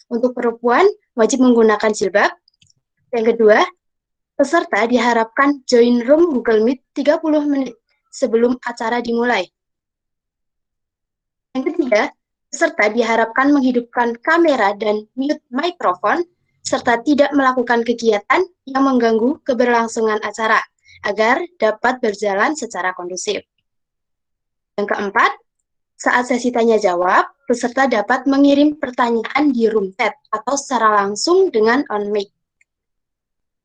Untuk perempuan, wajib menggunakan jilbab. Yang kedua, peserta diharapkan join room Google Meet 30 menit sebelum acara dimulai. Yang ketiga, peserta diharapkan menghidupkan kamera dan mute mikrofon, serta tidak melakukan kegiatan yang mengganggu keberlangsungan acara, agar dapat berjalan secara kondusif. Yang keempat, saat sesi tanya-jawab, peserta dapat mengirim pertanyaan di room chat atau secara langsung dengan on mic.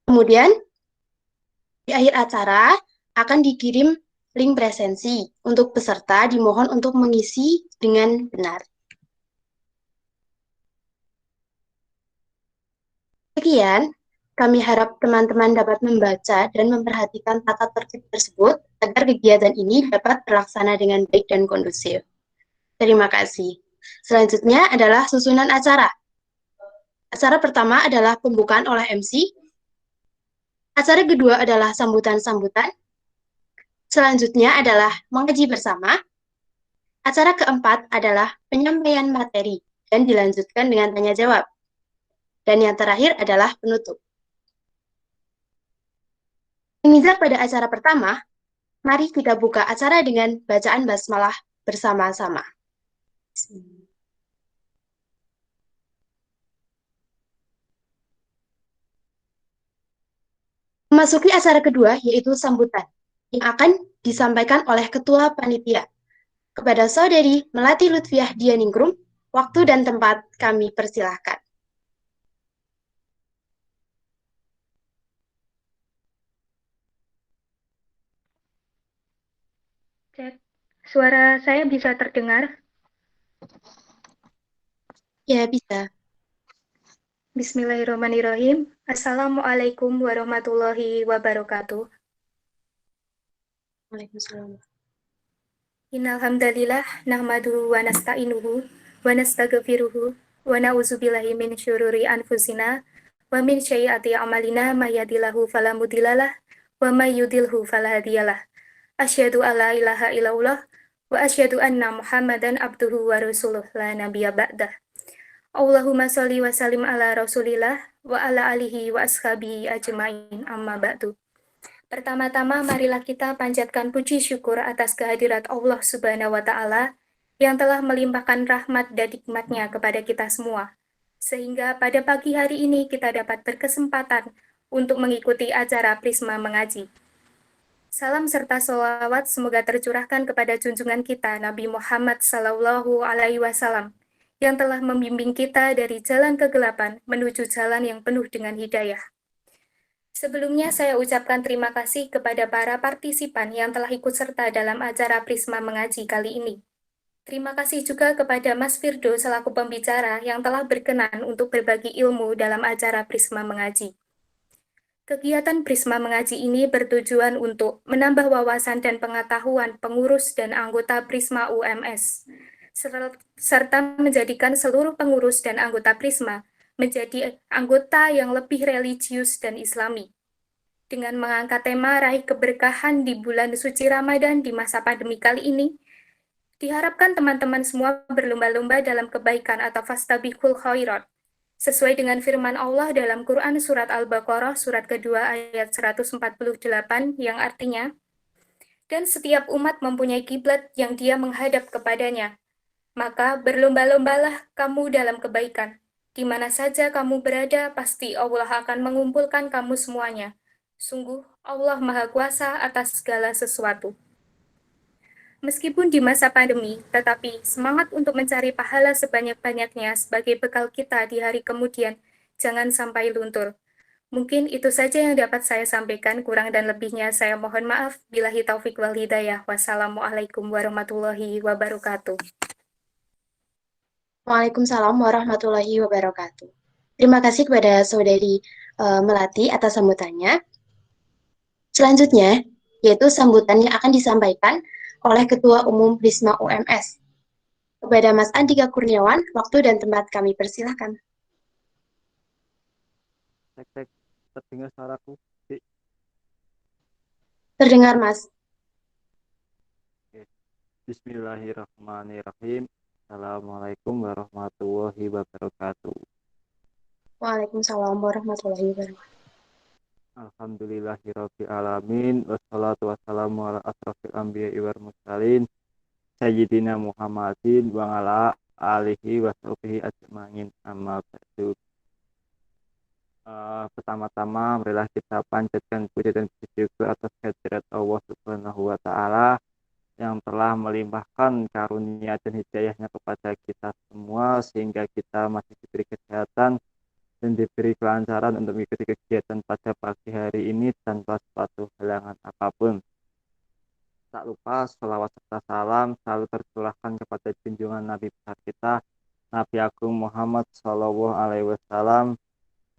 Kemudian, di akhir acara akan dikirim link presensi untuk peserta dimohon untuk mengisi dengan benar. Sekian, kami harap teman-teman dapat membaca dan memperhatikan tata tertib tersebut agar kegiatan ini dapat terlaksana dengan baik dan kondusif. Terima kasih. Selanjutnya adalah susunan acara. Acara pertama adalah pembukaan oleh MC. Acara kedua adalah sambutan-sambutan. Selanjutnya adalah mengaji bersama. Acara keempat adalah penyampaian materi dan dilanjutkan dengan tanya jawab. Dan yang terakhir adalah penutup. Misal pada acara pertama, mari kita buka acara dengan bacaan basmalah bersama-sama. Memasuki acara kedua, yaitu sambutan, yang akan disampaikan oleh Ketua Panitia. Kepada Saudari Melati Lutfiah Dianingrum, waktu dan tempat kami persilahkan. Cek, suara saya bisa terdengar? Ya, bisa. Bismillahirrahmanirrahim. Assalamualaikum warahmatullahi wabarakatuh. Waalaikumsalam. Innalhamdalillah, nahmaduhu wa nasta'inuhu, wa nastaghfiruhu, wa na'udzubillahi min syururi anfusina, wa min syai'ati a'malina, may yahdihillahu fala mudhillalah, wa may yudhlilhu fala hadiyalah. Asyhadu alla ilaha illallah, wa asyhadu anna Muhammadan abduhu wa rasuluh, la nabiyya ba'dah. Allahumma sholli wa sallim ala Rasulillah wa ala alihi wa ashabihi ajmain, amma ba'du. Pertama-tama marilah kita panjatkan puji syukur atas kehadirat Allah Subhanahu wa taala yang telah melimpahkan rahmat dan nikmat-Nya kepada kita semua. Sehingga pada pagi hari ini kita dapat berkesempatan untuk mengikuti acara Prisma Mengaji. Salam serta sholawat semoga tercurahkan kepada junjungan kita Nabi Muhammad Sallallahu Alaihi Wasallam yang telah membimbing kita dari jalan kegelapan menuju jalan yang penuh dengan hidayah. Sebelumnya saya ucapkan terima kasih kepada para partisipan yang telah ikut serta dalam acara Prisma Mengaji kali ini. Terima kasih juga kepada Mas Firdo selaku pembicara yang telah berkenan untuk berbagi ilmu dalam acara Prisma Mengaji. Kegiatan Prisma Mengaji ini bertujuan untuk menambah wawasan dan pengetahuan pengurus dan anggota Prisma UMS, serta menjadikan seluruh pengurus dan anggota Prisma menjadi anggota yang lebih religius dan islami. Dengan mengangkat tema raih keberkahan di bulan suci Ramadan di masa pandemi kali ini, diharapkan teman-teman semua berlomba-lomba dalam kebaikan atau fastabiqul khairat, sesuai dengan firman Allah dalam Quran Surat Al-Baqarah surat kedua ayat 148 yang artinya, dan setiap umat mempunyai kiblat yang dia menghadap kepadanya, maka berlomba-lombalah kamu dalam kebaikan. Di mana saja kamu berada, pasti Allah akan mengumpulkan kamu semuanya. Sungguh, Allah Maha Kuasa atas segala sesuatu. Meskipun di masa pandemi, tetapi semangat untuk mencari pahala sebanyak-banyaknya sebagai bekal kita di hari kemudian jangan sampai luntur. Mungkin itu saja yang dapat saya sampaikan, kurang dan lebihnya saya mohon maaf. Billahi taufik wal hidayah. Wassalamualaikum warahmatullahi wabarakatuh. Waalaikumsalam warahmatullahi wabarakatuh. Terima kasih kepada Saudari Melati atas sambutannya. Selanjutnya, yaitu sambutan yang akan disampaikan oleh Ketua Umum Prisma UMS. Kepada Mas Andika Kurniawan, waktu dan tempat kami persilahkan. Cek, terdengar suaraku? Terdengar, Mas. Oke. Bismillahirrahmanirrahim. Assalamualaikum warahmatullahi wabarakatuh. Waalaikumsalam warahmatullahi wabarakatuh. Alhamdulillahirabbil alamin wassalatu wassalamu ala asrofil anbiya'i wal mursalin sayyidina Muhammadin wa ala alihi wa sahbihi ajmain amma ba'du. Pertama-tama marilah kita panjatkan puji dan syukur atas kehadirat Allah Subhanahu wa taala yang telah melimpahkan karunia dan hidayahnya kepada kita semua sehingga kita masih diberi kesehatan dan diberi kelancaran untuk mengikuti kegiatan pada pagi hari ini tanpa suatu halangan apapun. Tak lupa sholawat serta salam selalu tercurahkan kepada junjungan Nabi besar kita, Nabi Agung Muhammad Shallallahu Alaihi Wasallam,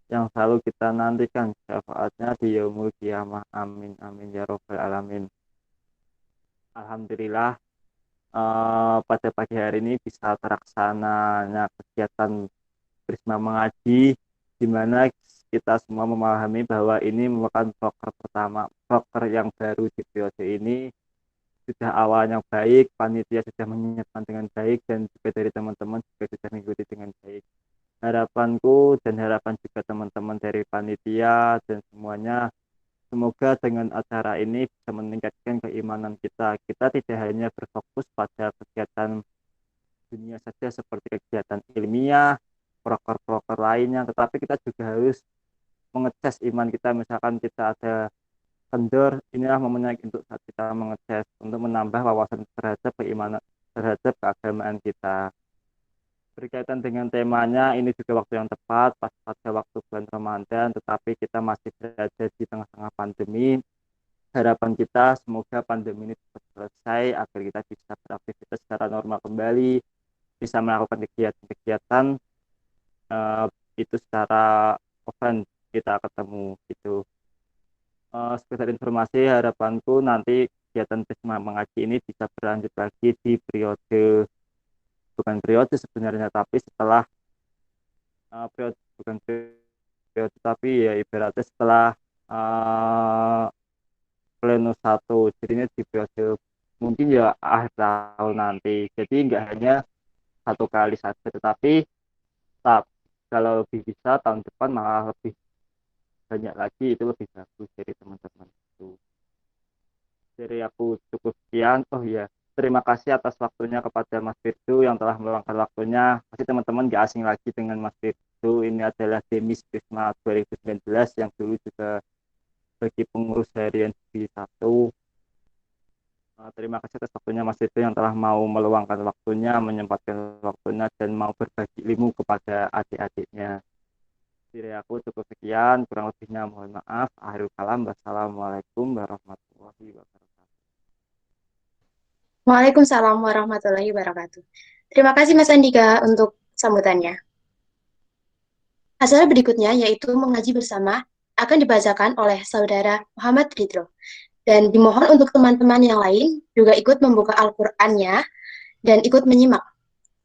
yang selalu kita nantikan syafaatnya di yaumul kiamah. Amin amin ya robbal alamin. Alhamdulillah pada pagi hari ini bisa terlaksananya kegiatan Prisma Mengaji, di mana kita semua memahami bahwa ini merupakan proker yang baru di periode ini. Sudah awalnya baik, panitia sudah menyiapkan dengan baik, dan juga dari teman-teman juga sudah mengikuti dengan baik. Harapanku dan harapan juga teman-teman dari panitia dan semuanya, semoga dengan acara ini bisa meningkatkan keimanan kita. Kita tidak hanya berfokus pada kegiatan dunia saja seperti kegiatan ilmiah, proker-proker lainnya, tetapi kita juga harus mengecas iman kita. Misalkan kita ada kendor, inilah momennya untuk saat kita mengecas, untuk menambah wawasan terhadap keimanan, terhadap keagamaan kita. Berkaitan dengan temanya, ini juga waktu yang tepat pas pada waktu bulan Ramadan, tetapi kita masih berada di tengah-tengah pandemi. Harapan kita semoga pandemi ini cepat selesai agar kita bisa beraktivitas secara normal kembali, bisa melakukan kegiatan-kegiatan itu secara offline, kita ketemu gitu. Sekedar informasi, harapanku nanti kegiatan Prisma Mengaji ini bisa berlanjut lagi di periode, bukan periode sebenarnya, tapi setelah periode, bukan periode, tapi ya ibaratnya setelah pleno 1, jadinya di periode mungkin ya akhir tahun nanti. Jadi nggak hanya satu kali saja, tetapi kalau lebih bisa tahun depan malah lebih banyak lagi, itu lebih bagus dari teman-teman itu. Dari aku cukup sekian. Oh iya, terima kasih atas waktunya kepada Mas Firdu yang telah meluangkan waktunya. Pasti teman-teman gak asing lagi dengan Mas Firdu. Ini adalah Demis Prisma 2019 yang dulu juga bagi pengurus harian di satu. Terima kasih atas waktunya Mas Firdu yang telah mau meluangkan waktunya, menyempatkan waktunya, dan mau berbagi ilmu kepada adik-adiknya. Dari aku cukup sekian, kurang lebihnya mohon maaf. Akhirul kalam, wassalamualaikum warahmatullahi wabarakatuh. Waalaikumsalam warahmatullahi wabarakatuh. Terima kasih Mas Andika untuk sambutannya. Acara berikutnya yaitu mengaji bersama akan dibacakan oleh Saudara Muhammad Ridho. Dan dimohon untuk teman-teman yang lain juga ikut membuka Al-Qur'annya dan ikut menyimak.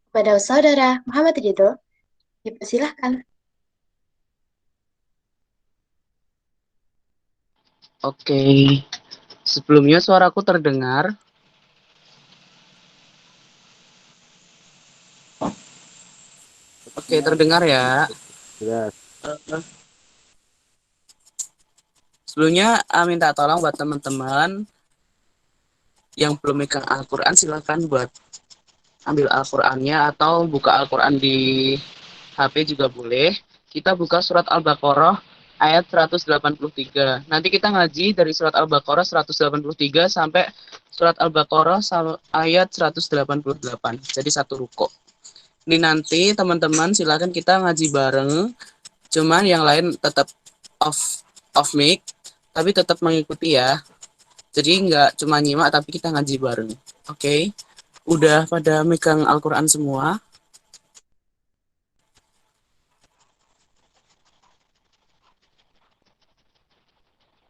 Kepada Saudara Muhammad Ridho, dipersilahkan. Oke, sebelumnya suaraku terdengar. Oke, terdengar ya. Jelas. Sebelumnya minta tolong buat teman-teman yang belum megang Al-Quran, silakan buat ambil Al-Qurannya atau buka Al-Quran di HP juga boleh. Kita buka surat Al-Baqarah ayat 183. Nanti kita ngaji dari surat Al-Baqarah 183 sampai surat Al-Baqarah ayat 188. Jadi satu ruko. Ini nanti teman-teman silakan kita ngaji bareng. Cuman yang lain tetap off mic, tapi tetap mengikuti ya. Jadi nggak cuma nyimak, tapi kita ngaji bareng. Oke? Udah pada megang Al-Quran semua?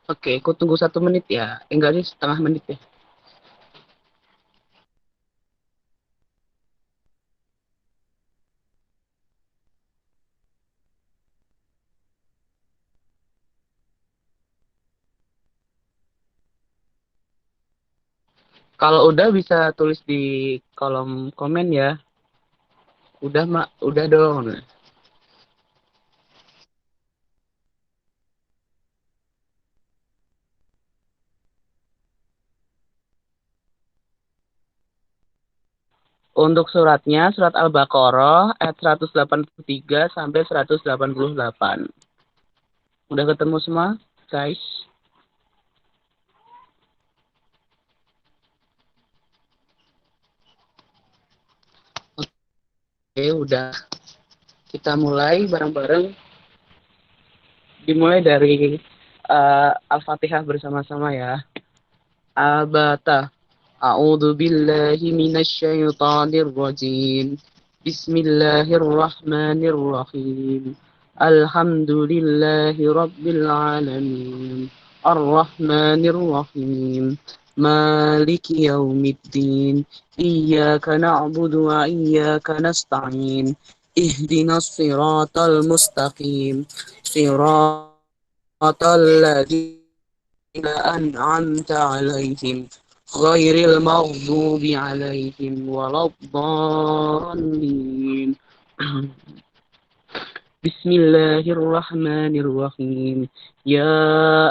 Oke, aku tunggu 1 menit ya. Enggak sih, setengah menit ya. Kalau udah bisa tulis di kolom komen ya. Udah, Mak. Udah dong. Untuk suratnya, surat Al-Baqarah ayat 183 sampai 188. Udah ketemu semua, guys? Oke, udah. Kita mulai bareng-bareng. Dimulai dari Al-Fatihah bersama-sama ya. Al-Baqarah. A'udzu billahi minasyaitonir rajim. Bismillahirrahmanirrahim. Alhamdulillahi rabbil alamin. Ar-Rahmanir Rahim. Maliki yaumiddin. Iyyaka na'budu wa iyyaka nasta'in. Ihdinas siratal mustaqim. Siratal ladzina an'amta 'alaihim ghairil maghdubi 'alaihim waladdallin. Bismillahirrahmanirrahim. Ya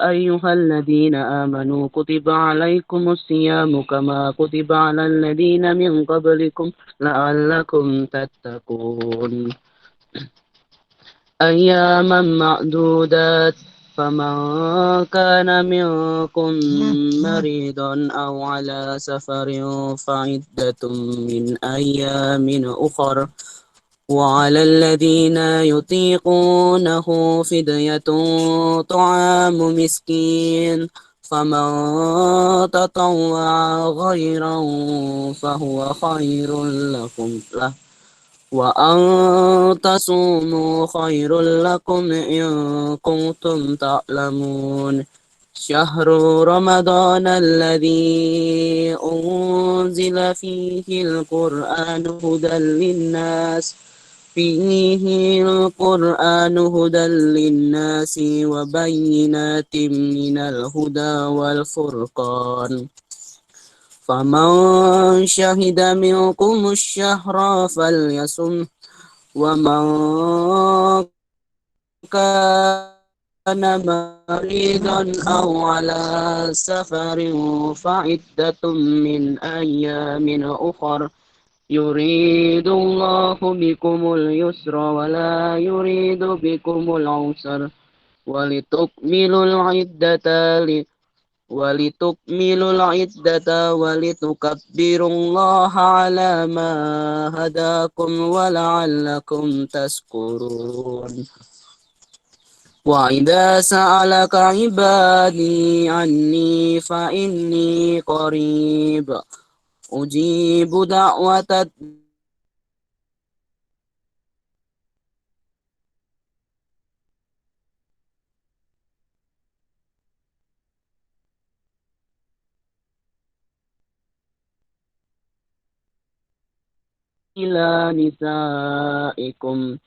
ayyuhalladzina amanu kutiba 'alaikumus siyamu kama kutiba 'alal ladzina min qablikum la'allakum tattaqun. Ayyaman ma'dudat. فمن كان منكم مريضا أو على سفر فعدة من أيام أخر وعلى الذين يطيقونه فدية طعام مسكين فمن تطوع خيرا فهو خير له وأن تصوموا خير لكم إن كنتم تعلمون شهر رمضان الذي أنزل فيه القرآن هدى للناس وبينات من الهدى والفرقان فمن شهد منكم الشهر فليصم ومن كان مريضا أو على سفر فعدة من أيام أخر يريد الله بكم اليسر ولا يريد بكم العسر ولتكملوا العدة ولتكبروا الله على ما هداكم ولعلكم تشكرون وإذا سألك عبادي عني فإني قريب أجيب دعوة إلى نسائكم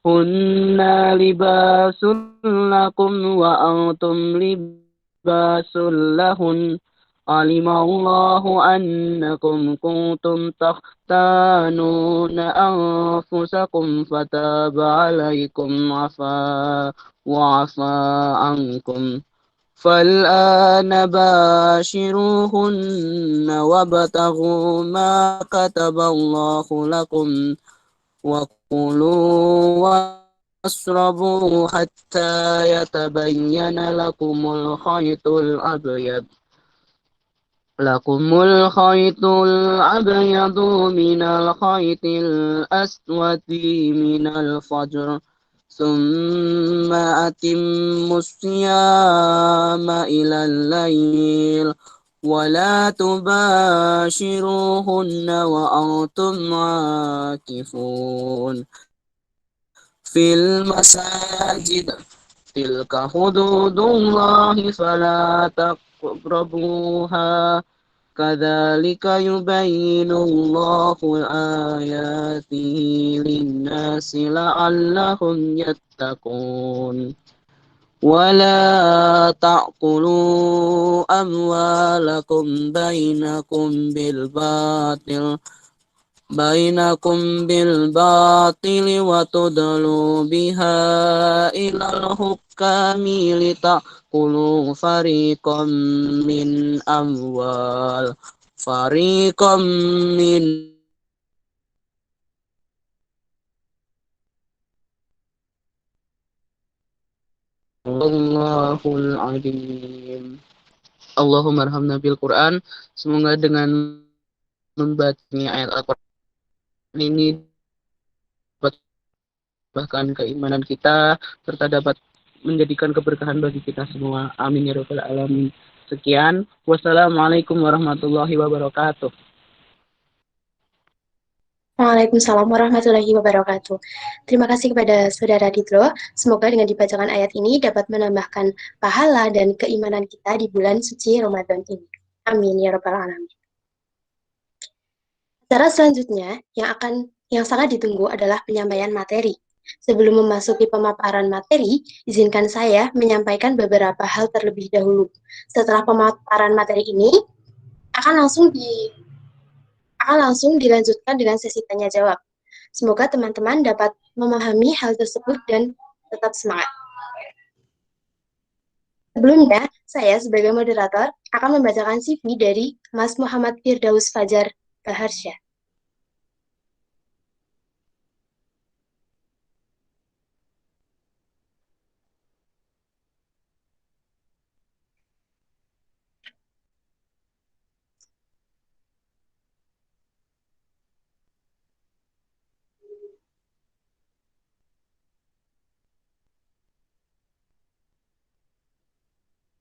هن لباس لكم وأنتم لباس لهن علم الله أنكم كنتم تختانون أنفسكم فتاب عليكم وعفى عنكم فالآن باشروهن وابتغوا ما كتب الله لكم وكلوا واشربوا حتى يتبين لكم الخيط الأبيض من الخيط الأسود من الفجر ثم أتموا الصيام إلى الليل ولا تباشروهن وأنتم عاكفون في المساجد تلك حدود الله فلا تقربوها كذلك يبين الله آياته للناس لعلهم يتقون ولا تأكلوا أموالكم بينكم بالباطل bainakum bil batili wa tudlu biha ilal hukami litaqulu fariqam min amwal fariqam min Allahul Adim. Allahumma arhamna bil Quran. Semoga dengan membacanya ayat Al-Quran ini dapat bahkan keimanan kita serta dapat menjadikan keberkahan bagi kita semua. Amin ya rabbal alamin. Sekian. Wassalamualaikum warahmatullahi wabarakatuh. Waalaikumsalam warahmatullahi wabarakatuh. Terima kasih kepada Saudara Ditro. Semoga dengan dibacakan ayat ini dapat menambahkan pahala dan keimanan kita di bulan suci Ramadan ini. Amin ya rabbal alamin. Acara selanjutnya yang sangat ditunggu adalah penyampaian materi. Sebelum memasuki pemaparan materi, izinkan saya menyampaikan beberapa hal terlebih dahulu. Setelah pemaparan materi ini, akan langsung dilanjutkan dengan sesi tanya jawab. Semoga teman-teman dapat memahami hal tersebut dan tetap semangat. Sebelumnya, saya sebagai moderator akan membacakan CV dari Mas Muhammad Firdaus Fajar Baharsyah.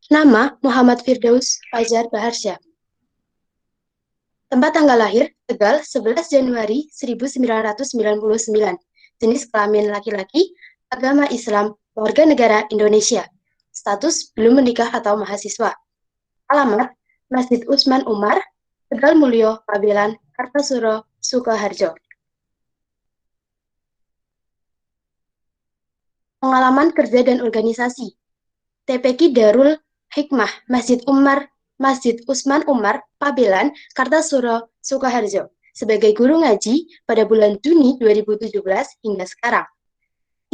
Nama Muhammad Firdaus Fajar Baharsyah. Tempat tanggal lahir Tegal 11 Januari 1999. Jenis kelamin laki-laki, agama Islam, warga negara Indonesia. Status belum menikah atau mahasiswa. Alamat Masjid Usman Umar, Tegal Mulyo, Pabelan, Kartasuro, Sukoharjo. Pengalaman kerja dan organisasi. TPQ Darul Hikmah, Masjid Usman Umar, Pabelan, Kartasuro, Sukoharjo, sebagai guru ngaji pada bulan Juni 2017 hingga sekarang.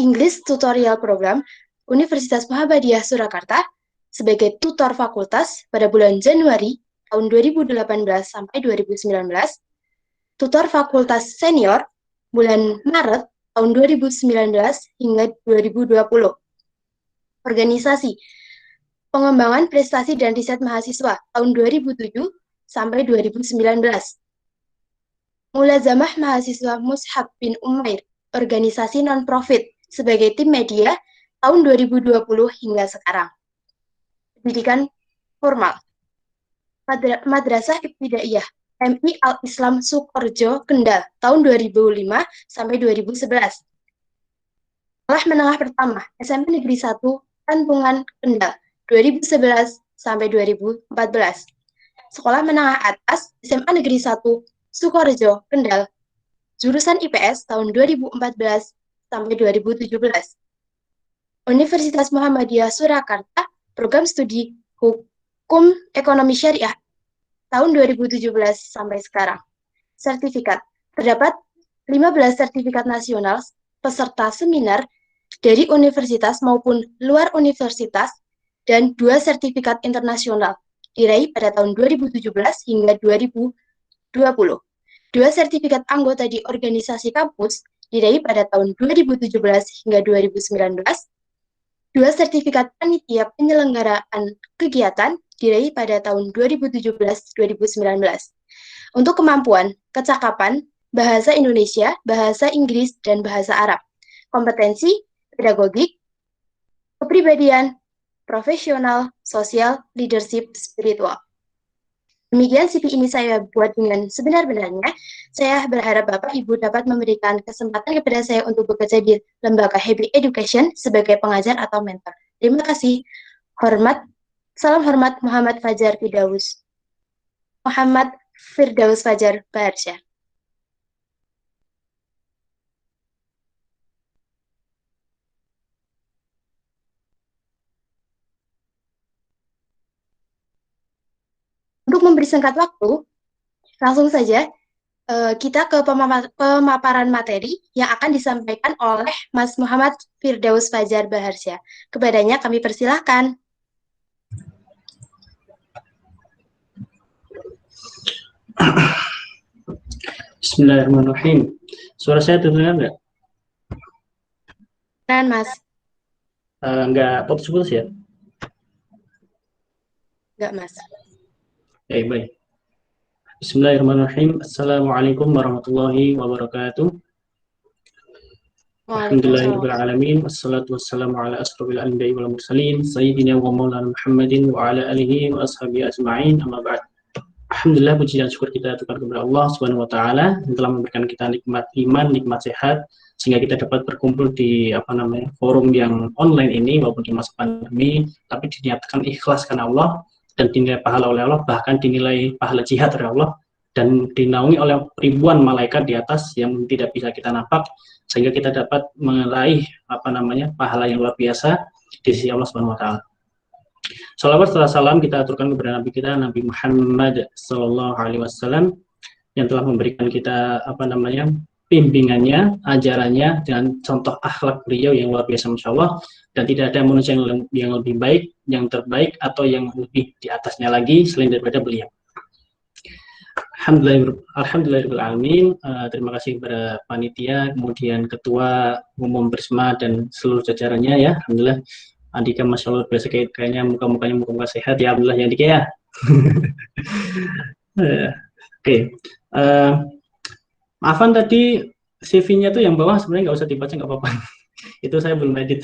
English Tutorial Program, Universitas Muhammadiyah Surakarta, sebagai tutor fakultas pada bulan Januari tahun 2018 sampai 2019, tutor fakultas senior bulan Maret tahun 2019 hingga 2020. Organisasi Pengembangan Prestasi dan Riset Mahasiswa tahun 2007 sampai 2019. Mulazamah Mahasiswa Mus'hab bin Umair, organisasi non-profit sebagai tim media tahun 2020 hingga sekarang. Pendidikan formal. Madrasah Ibtidaiyah MI Al-Islam Sukoharjo Kendal tahun 2005 sampai 2011. Sekolah menengah pertama SMP Negeri 1 Tantungan Kendal 2011 sampai 2014. Sekolah menengah atas SMA Negeri 1 Sukoharjo Kendal jurusan IPS tahun 2014 sampai 2017. Universitas Muhammadiyah Surakarta program studi Hukum Ekonomi Syariah tahun 2017 sampai sekarang. Sertifikat. Terdapat 15 sertifikat nasional peserta seminar dari universitas maupun luar universitas dan 2 sertifikat internasional diraih pada tahun 2017 hingga 2020. 2 sertifikat anggota di organisasi kampus diraih pada tahun 2017 hingga 2019. 2 sertifikat panitia penyelenggaraan kegiatan diraih pada tahun 2017-2019. Untuk kemampuan, kecakapan, bahasa Indonesia, bahasa Inggris, dan bahasa Arab. Kompetensi, pedagogik, kepribadian, profesional, sosial, leadership, spiritual. Demikian CV ini saya buat dengan sebenar-benarnya. Saya berharap Bapak Ibu dapat memberikan kesempatan kepada saya untuk bekerja di lembaga Happy Education sebagai pengajar atau mentor. Terima kasih. Salam hormat Muhammad Firdaus Fajar Baharsyah. Untuk memberi singkat waktu, langsung saja kita ke pemaparan materi yang akan disampaikan oleh Mas Muhammad Firdaus Fajar Baharsya. Kepadanya kami persilahkan. Bismillahirrahmanirrahim. Suara saya terdengar nggak? Dan Mas, Nggak putus-putus ya? enggak Mas. Baik. Bismillahirrahmanirrahim. Assalamualaikum warahmatullahi wabarakatuh. Alhamdulillahirrahmanirrahim. Wassalatu wassalamu ala asrofil anbiya'i wal mursalin sayyidina wa maulana Muhammadin wa ala alihi wa ashabihi ajma'in, amma ba'd. Alhamdulillah, puji dan syukur kita aturkan kepada Allah Subhanahu wa taala yang telah memberikan kita nikmat iman, nikmat sehat sehingga kita dapat berkumpul di forum yang online ini walaupun di masa pandemi, tapi dinyatakan ikhlas karena Allah dan dinilai pahala oleh Allah, bahkan dinilai pahala jihad oleh Allah dan dinaungi oleh ribuan malaikat di atas yang tidak bisa kita nampak, sehingga kita dapat meraih pahala yang luar biasa di sisi Allah Subhanahu wa taala. Salawat serta salam kita aturkan kepada Nabi kita, Nabi Muhammad Sallallahu Alaihi Wasallam, yang telah memberikan kita bimbingannya, ajarannya, dan contoh akhlak beliau yang luar biasa, masya Allah. Dan tidak ada manusia yang lebih baik, yang terbaik, atau yang lebih di atasnya lagi selain daripada beliau. Alhamdulillahirrahmanirrahim. Terima kasih kepada panitia, kemudian ketua umum Prisma dan seluruh jajarannya ya. Alhamdulillah. Andika, masya Allah, biasa kayaknya muka-mukanya muka-muka sehat ya. Alhamdulillah ya Andika ya. Oke. Maafan tadi CV-nya tuh yang bawah sebenarnya nggak usah dibaca, nggak apa-apa. Itu saya belum edit.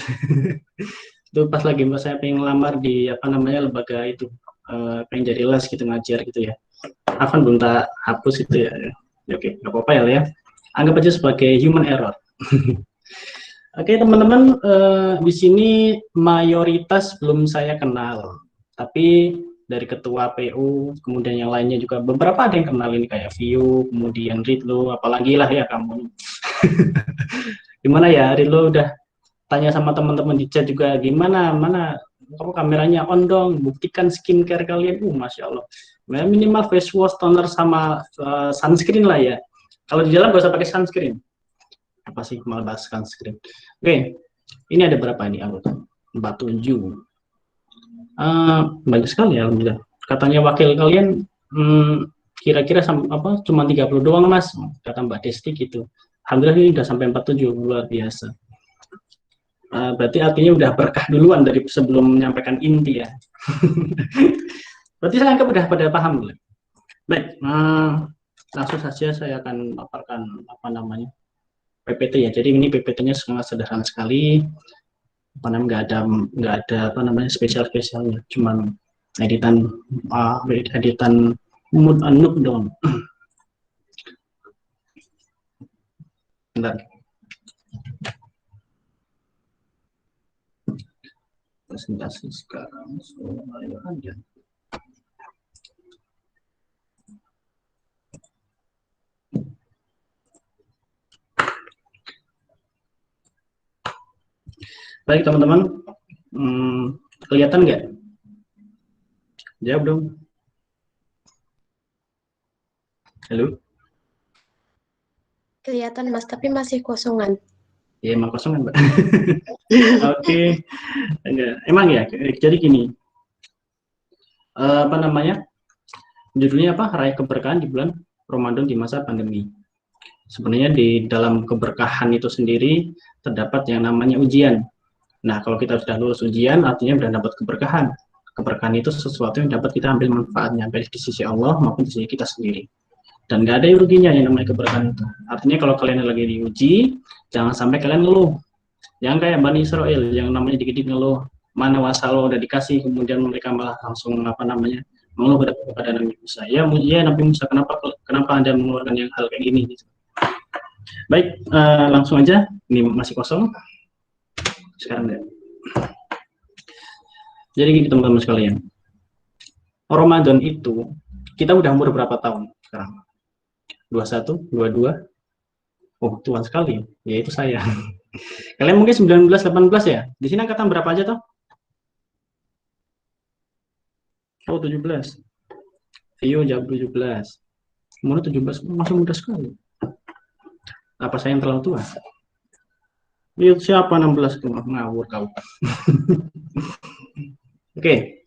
Itu pas lagi saya pengen ngelamar di lembaga itu, pengen jadi les gitu, ngajar gitu ya. Afan belum tak hapus itu ya. Oke, nggak apa-apa ya. Anggap aja sebagai human error. Oke teman-teman, di sini mayoritas belum saya kenal, tapi dari ketua PU, kemudian yang lainnya juga beberapa ada yang kenal ini, kayak View, kemudian Ridlo, apalagi lah ya kamu. Gimana ya Ridlo, udah tanya sama teman-teman di chat juga, gimana, kamu kameranya on dong, buktikan skincare kalian, masya Allah. Minimal face wash, toner, sama sunscreen lah ya. Kalau di jalan gak usah pakai sunscreen. Apa sih malah bahas sunscreen. Oke, ini ada berapa ini anggota? 47. Banyak sekali ya, alhamdulillah. Katanya wakil kalian kira-kira cuma 30 doang mas, kata Mbak Desti gitu. Alhamdulillah ini udah sampai 47, luar biasa. Berarti artinya udah berkah duluan dari sebelum menyampaikan inti ya. Berarti saya anggap udah pada paham. Baik, langsung saja saya akan paparkan PPT ya. Jadi ini PPT-nya sangat sederhana sekali. Nggak ada spesialnya, cuman editan mood anook dong. Bentar. Presentasi sekarang, ayo aja. Baik teman-teman, kelihatan nggak? Jawab dong. Halo? Kelihatan Mas, tapi masih kosongan. Ya emang kosongan Mbak. Oke. Emang ya, jadi gini. Judulnya apa? Raih keberkahan di bulan Ramadan di masa pandemi. Sebenarnya di dalam keberkahan itu sendiri terdapat yang namanya ujian. Nah, kalau kita sudah lulus ujian, artinya sudah dapat keberkahan. Keberkahan itu sesuatu yang dapat kita ambil manfaatnya, baik di sisi Allah maupun di sisi kita sendiri. Dan nggak ada ruginya yang namanya keberkahan itu. Artinya kalau kalian lagi diuji, jangan sampai kalian ngeluh. Jangan kayak Bani Israel yang namanya dikit-dikit ngeluh, mana wasalo udah dikasih, kemudian mereka malah langsung mengeluh kepada Nabi Musa. Ya Nabi Musa, kenapa Anda mengeluarkan yang hal kayak gini? Baik, langsung aja. Ini masih kosong. Sekarang deh. Jadi gini teman-teman sekalian, Ramadan itu kita udah umur berapa tahun sekarang? 21, 22? Oh, tua sekali. Ya itu saya. Kalian mungkin 19, 18 ya? Di sini angkatan berapa aja toh? Oh, 17. Vio jawab 17. Umur 17, masih muda sekali. Apa saya yang terlalu tua? Lihat siapa 16 itu ngawur kau. Oke.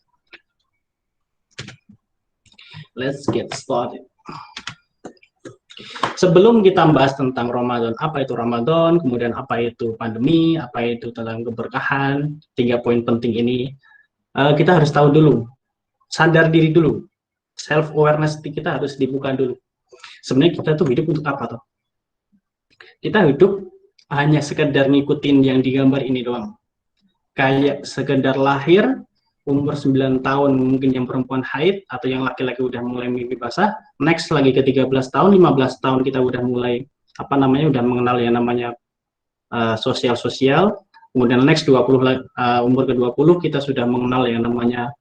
Let's get started. Sebelum kita bahas tentang Ramadan, apa itu Ramadan, kemudian apa itu pandemi, apa itu tentang keberkahan, 3 poin penting ini, kita harus tahu dulu, sadar diri dulu, self awareness kita harus dibuka dulu. Sebenarnya kita tuh hidup untuk apa toh? Kita hidup hanya sekedar ngikutin yang digambar ini doang. Kayak sekedar lahir, umur 9 tahun mungkin yang perempuan haid, atau yang laki-laki udah mulai mimpi basah, next lagi ke 13 tahun, 15 tahun kita udah mulai, udah mengenal yang namanya sosial-sosial, kemudian next 20, umur ke-20 kita sudah mengenal yang namanya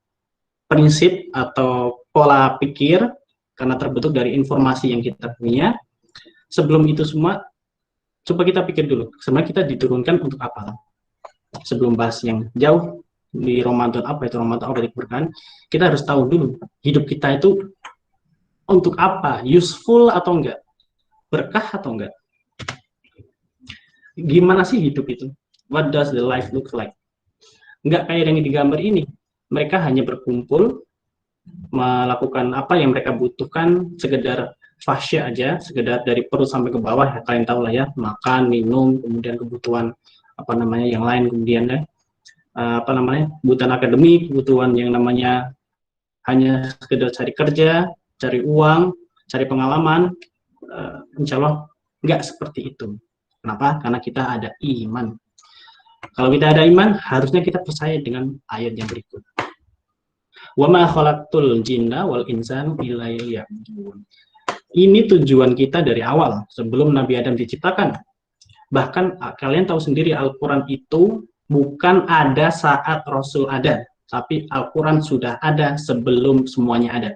prinsip atau pola pikir, karena terbentuk dari informasi yang kita punya. Sebelum itu semua, coba kita pikir dulu, sebenarnya kita diturunkan untuk apa? Sebelum bahas yang jauh di Ramadan, apa itu Ramadan, apa itu keberkahan, kita harus tahu dulu hidup kita itu untuk apa, useful atau enggak, berkah atau enggak. Gimana sih hidup itu? What does the life look like? Enggak kayak yang digambar ini. Mereka hanya berkumpul, melakukan apa yang mereka butuhkan, sekedar fasya aja, sekedar dari perut sampai ke bawah, ya, kalian tahu lah ya, makan, minum, kemudian kebutuhan yang lain, kemudian kebutuhan akademik, kebutuhan yang namanya hanya sekedar cari kerja, cari uang, cari pengalaman. Insya Allah nggak seperti itu. Kenapa? Karena kita ada iman. Kalau kita ada iman, harusnya kita percaya dengan ayat yang berikut. Wa ma khalaqtul jinna wal insana illa liya'budun. Ini tujuan kita dari awal, sebelum Nabi Adam diciptakan. Bahkan kalian tahu sendiri, Al-Quran itu bukan ada saat Rasul ada, tapi Al-Quran sudah ada sebelum semuanya ada.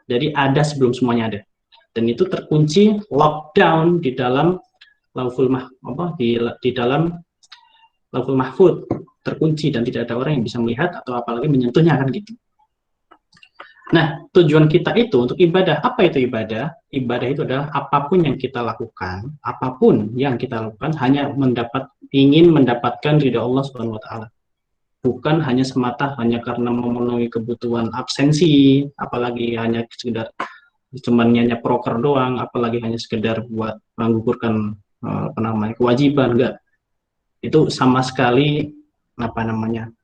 Jadi ada sebelum semuanya ada. Dan itu terkunci, lockdown di dalam Lauhul Mahfuz, terkunci dan tidak ada orang yang bisa melihat atau apalagi menyentuhnya, kan gitu. Nah, tujuan kita itu untuk ibadah. Apa itu ibadah? Ibadah itu adalah apapun yang kita lakukan, hanya ingin mendapatkan ridha Allah Subhanahu wa taala. Bukan hanya semata karena memenuhi kebutuhan absensi, apalagi hanya sekedar cuman nyanyi proker doang, apalagi hanya sekedar buat menggugurkan kewajiban, enggak. Itu sama sekali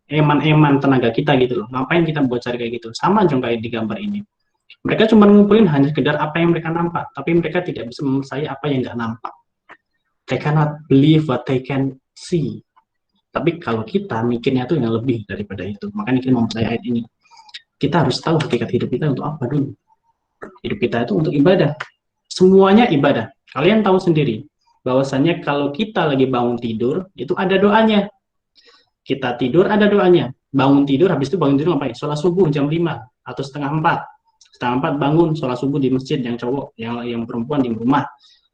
eman-eman tenaga kita gitu loh. Ngapain kita buat cari kayak gitu? Sama juga kayak di gambar ini. Mereka cuma ngumpulin hanya sekedar apa yang mereka nampak, tapi mereka tidak bisa mempercayai apa yang nggak nampak. They cannot believe what they can see. Tapi kalau kita mikirnya tuh yang lebih daripada itu, makanya kita mempercayai ayat ini. Kita harus tahu hakikat hidup kita untuk apa dulu. Hidup kita itu untuk ibadah. Semuanya ibadah. Kalian tahu sendiri bahwasannya kalau kita lagi bangun tidur, itu ada doanya. Kita tidur ada doanya. Bangun tidur, habis itu bangun tidur ngapain? Sholat subuh jam 5 atau setengah 4. Setengah 4 bangun, sholat subuh di masjid, yang cowok, yang perempuan di rumah.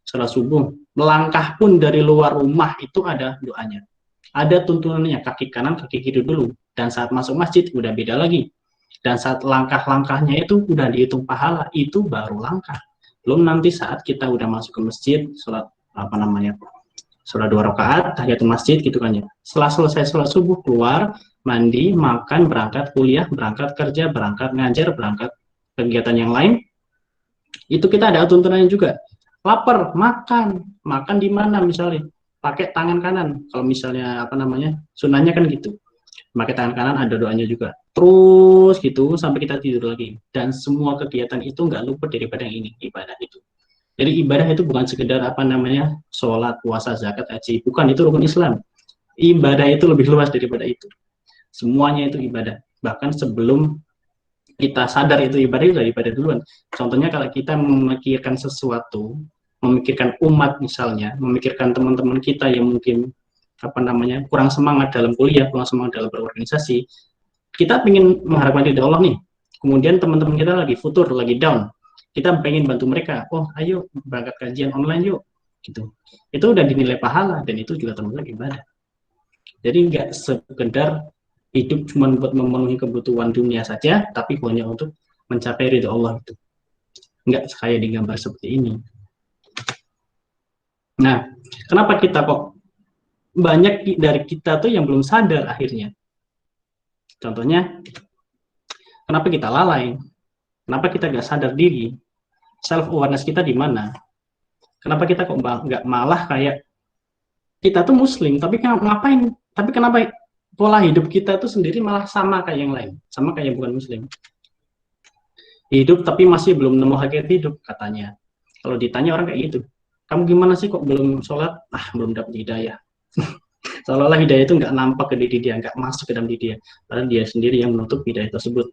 Sholat subuh. Melangkah pun dari luar rumah itu ada doanya. Ada tuntunannya, kaki kanan, kaki kiri dulu. Dan saat masuk masjid udah beda lagi. Dan saat langkah-langkahnya itu udah dihitung pahala, itu baru langkah. Belum nanti saat kita udah masuk ke masjid, sholat sholat 2 rakaat, tahiyatul masjid gitu kan ya. Setelah selesai sholat subuh, keluar, mandi, makan, berangkat kuliah, berangkat kerja, berangkat ngajar, berangkat kegiatan yang lain. Itu kita ada tuntunannya juga. Lapar, makan di mana misalnya? Pakai tangan kanan. Kalau misalnya sunahnya kan gitu. Pakai tangan kanan ada doanya juga. Terus gitu sampai kita tidur lagi. Dan semua kegiatan itu nggak luput daripada yang ini, ibadah itu. Jadi ibadah itu bukan sekedar sholat, puasa, zakat, haji. Bukan, itu rukun Islam. Ibadah itu lebih luas daripada itu. Semuanya itu ibadah. Bahkan sebelum kita sadar itu ibadah, itu ibadah duluan. Contohnya kalau kita memikirkan sesuatu, memikirkan umat misalnya, memikirkan teman-teman kita yang mungkin kurang semangat dalam kuliah, kurang semangat dalam berorganisasi, kita ingin mengharapkan ridha Allah nih. Kemudian teman-teman kita lagi futur, lagi down. Kita pengen bantu mereka, ayo berangkat kajian online yuk, gitu. Itu udah dinilai pahala dan itu juga termasuk ibadah. Jadi nggak sekedar hidup cuma buat memenuhi kebutuhan dunia saja, tapi hanya untuk mencapai ridha Allah itu. nggak kayak di gambar seperti ini. Nah, kenapa kita kok banyak dari kita tuh yang belum sadar akhirnya? Contohnya, kenapa kita lalai? Kenapa kita nggak sadar diri? Self awareness kita di mana? Kenapa kita kok nggak malah kayak kita tuh muslim, tapi ngapain? Tapi kenapa pola hidup kita tuh sendiri malah sama kayak yang lain, sama kayak yang bukan muslim? Hidup tapi masih belum nemu hakikat hidup katanya. Kalau ditanya orang kayak gitu, kamu gimana sih kok belum sholat? Ah, belum dapat hidayah. Seolah-olah hidayah itu nggak nampak ke diri dia, nggak masuk ke dalam diri dia. Padahal dia sendiri yang menutup hidayah tersebut.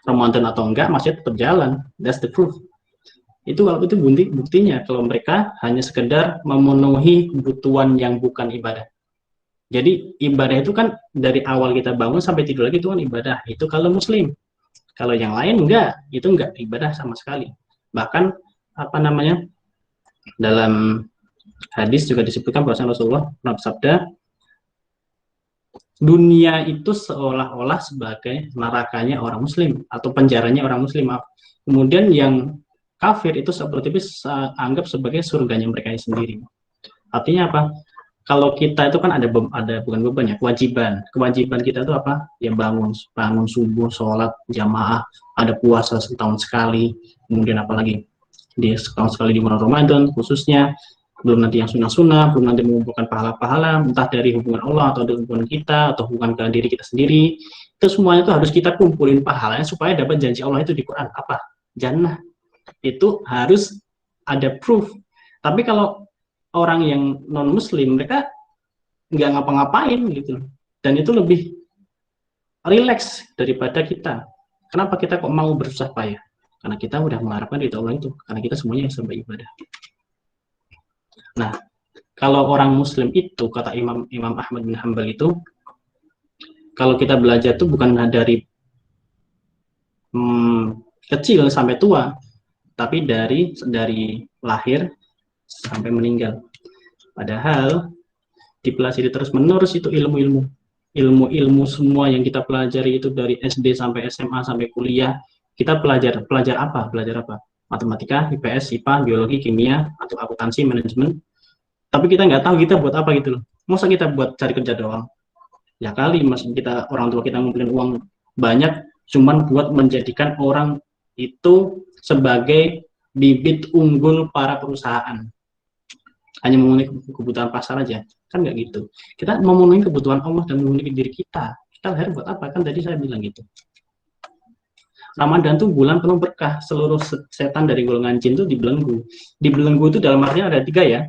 Ramadan atau enggak, masih tetap jalan. That's the proof. Itu kalau itu buktinya kalau mereka hanya sekedar memenuhi kebutuhan yang bukan ibadah. Jadi ibadah itu kan dari awal kita bangun sampai tidur lagi itu kan ibadah. Itu kalau muslim. Kalau yang lain enggak, itu enggak ibadah sama sekali. Bahkan apa namanya? Dalam hadis juga disebutkan bahwa Rasulullah pernah bersabda, dunia itu seolah-olah sebagai nerakanya orang muslim atau penjaranya orang muslim. Kemudian yang kafir itu seperti itu anggap sebagai surganya mereka sendiri. Artinya apa? Kalau kita itu kan ada bukan beban ya, kewajiban kita itu apa? Ya bangun subuh, sholat jamaah, ada puasa setahun sekali, kemudian apalagi di setahun sekali di bulan Ramadan khususnya, belum nanti yang sunnah-sunnah, belum nanti mengumpulkan pahala-pahala entah dari hubungan Allah atau dari hubungan kita atau hubungan ke diri kita sendiri. Itu semuanya itu harus kita kumpulin pahalanya supaya dapat janji Allah itu di Quran apa? Jannah. Itu harus ada proof. Tapi kalau orang yang non muslim mereka nggak ngapa-ngapain gitu, dan itu lebih relax daripada kita. Kenapa kita kok mau bersusah payah? Karena kita udah mengharapkan dari Allah itu, karena kita semuanya yang serba ibadah. Nah, kalau orang muslim itu kata Imam Ahmad bin Hanbal itu, kalau kita belajar itu bukan dari kecil sampai tua, tapi dari lahir sampai meninggal. Padahal dipelajari terus menerus itu ilmu semua yang kita pelajari itu dari SD sampai SMA sampai kuliah. Kita belajar apa? Matematika, IPS, IPA, biologi, kimia, atau akuntansi, manajemen. Tapi kita nggak tahu kita buat apa gitu loh. Masa kita buat cari kerja doang? Ya kali mas kita orang tua kita ngumpulin uang banyak cuman buat menjadikan orang itu sebagai bibit unggul para perusahaan, hanya memenuhi kebutuhan pasar aja, kan nggak gitu. Kita memenuhi kebutuhan Allah dan memenuhi diri kita lahir buat apa? Kan tadi saya bilang gitu. Ramadan tuh bulan penuh berkah, seluruh setan dari golongan jin tuh dibelenggu. Dibelenggu itu dalam artinya ada 3 ya.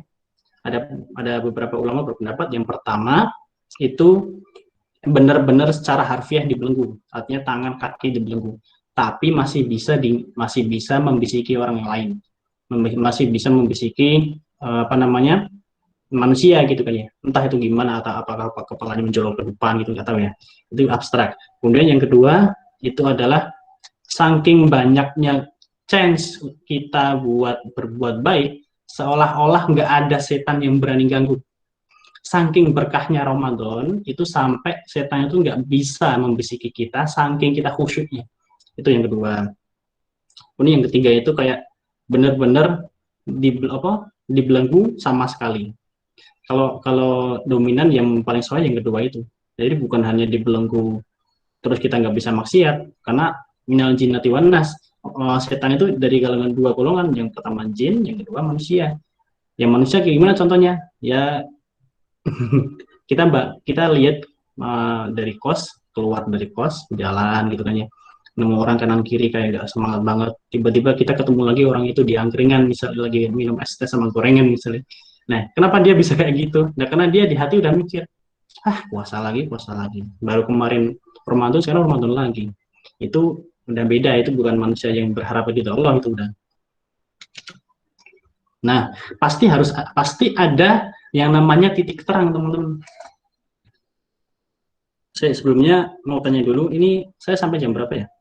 Ada beberapa ulama berpendapat yang pertama itu benar-benar secara harfiah dibelenggu, artinya tangan kaki dibelenggu, tapi masih bisa membisiki orang yang lain, masih bisa membisiki manusia gitu kan ya, entah itu gimana atau apakah kepalanya menjolok ke depan gitu nggak tahu ya, itu abstrak. Kemudian yang kedua itu adalah saking banyaknya chance kita buat berbuat baik, seolah-olah nggak ada setan yang berani ganggu. Saking berkahnya Ramadan itu sampai setan itu nggak bisa membisiki kita, saking kita khusyuknya. Itu yang kedua. Kemudian yang ketiga itu kayak benar-benar dibelenggu sama sekali. Kalau dominan yang paling sesuai yang kedua itu. Jadi bukan hanya dibelenggu terus kita nggak bisa maksiat, karena minal jinnati wan nas, setan itu dari kalangan 2 golongan, yang pertama jin, yang kedua manusia. Yang manusia kayak gimana contohnya? Ya kita lihat dari keluar dari kos jalan gitu kan ya, nemu orang kanan kiri kayak gak semangat banget, tiba-tiba kita ketemu lagi orang itu di angkringan misalnya lagi minum es teh sama gorengan misalnya. Nah kenapa dia bisa kayak gitu? Nah karena dia di hati udah mikir, puasa lagi baru kemarin Ramadan, sekarang Ramadan lagi. Itu udah beda, itu bukan manusia yang berharap di Allah, itu udah. Nah pasti ada yang namanya titik terang teman-teman. Saya sebelumnya mau tanya dulu, ini saya sampai jam berapa ya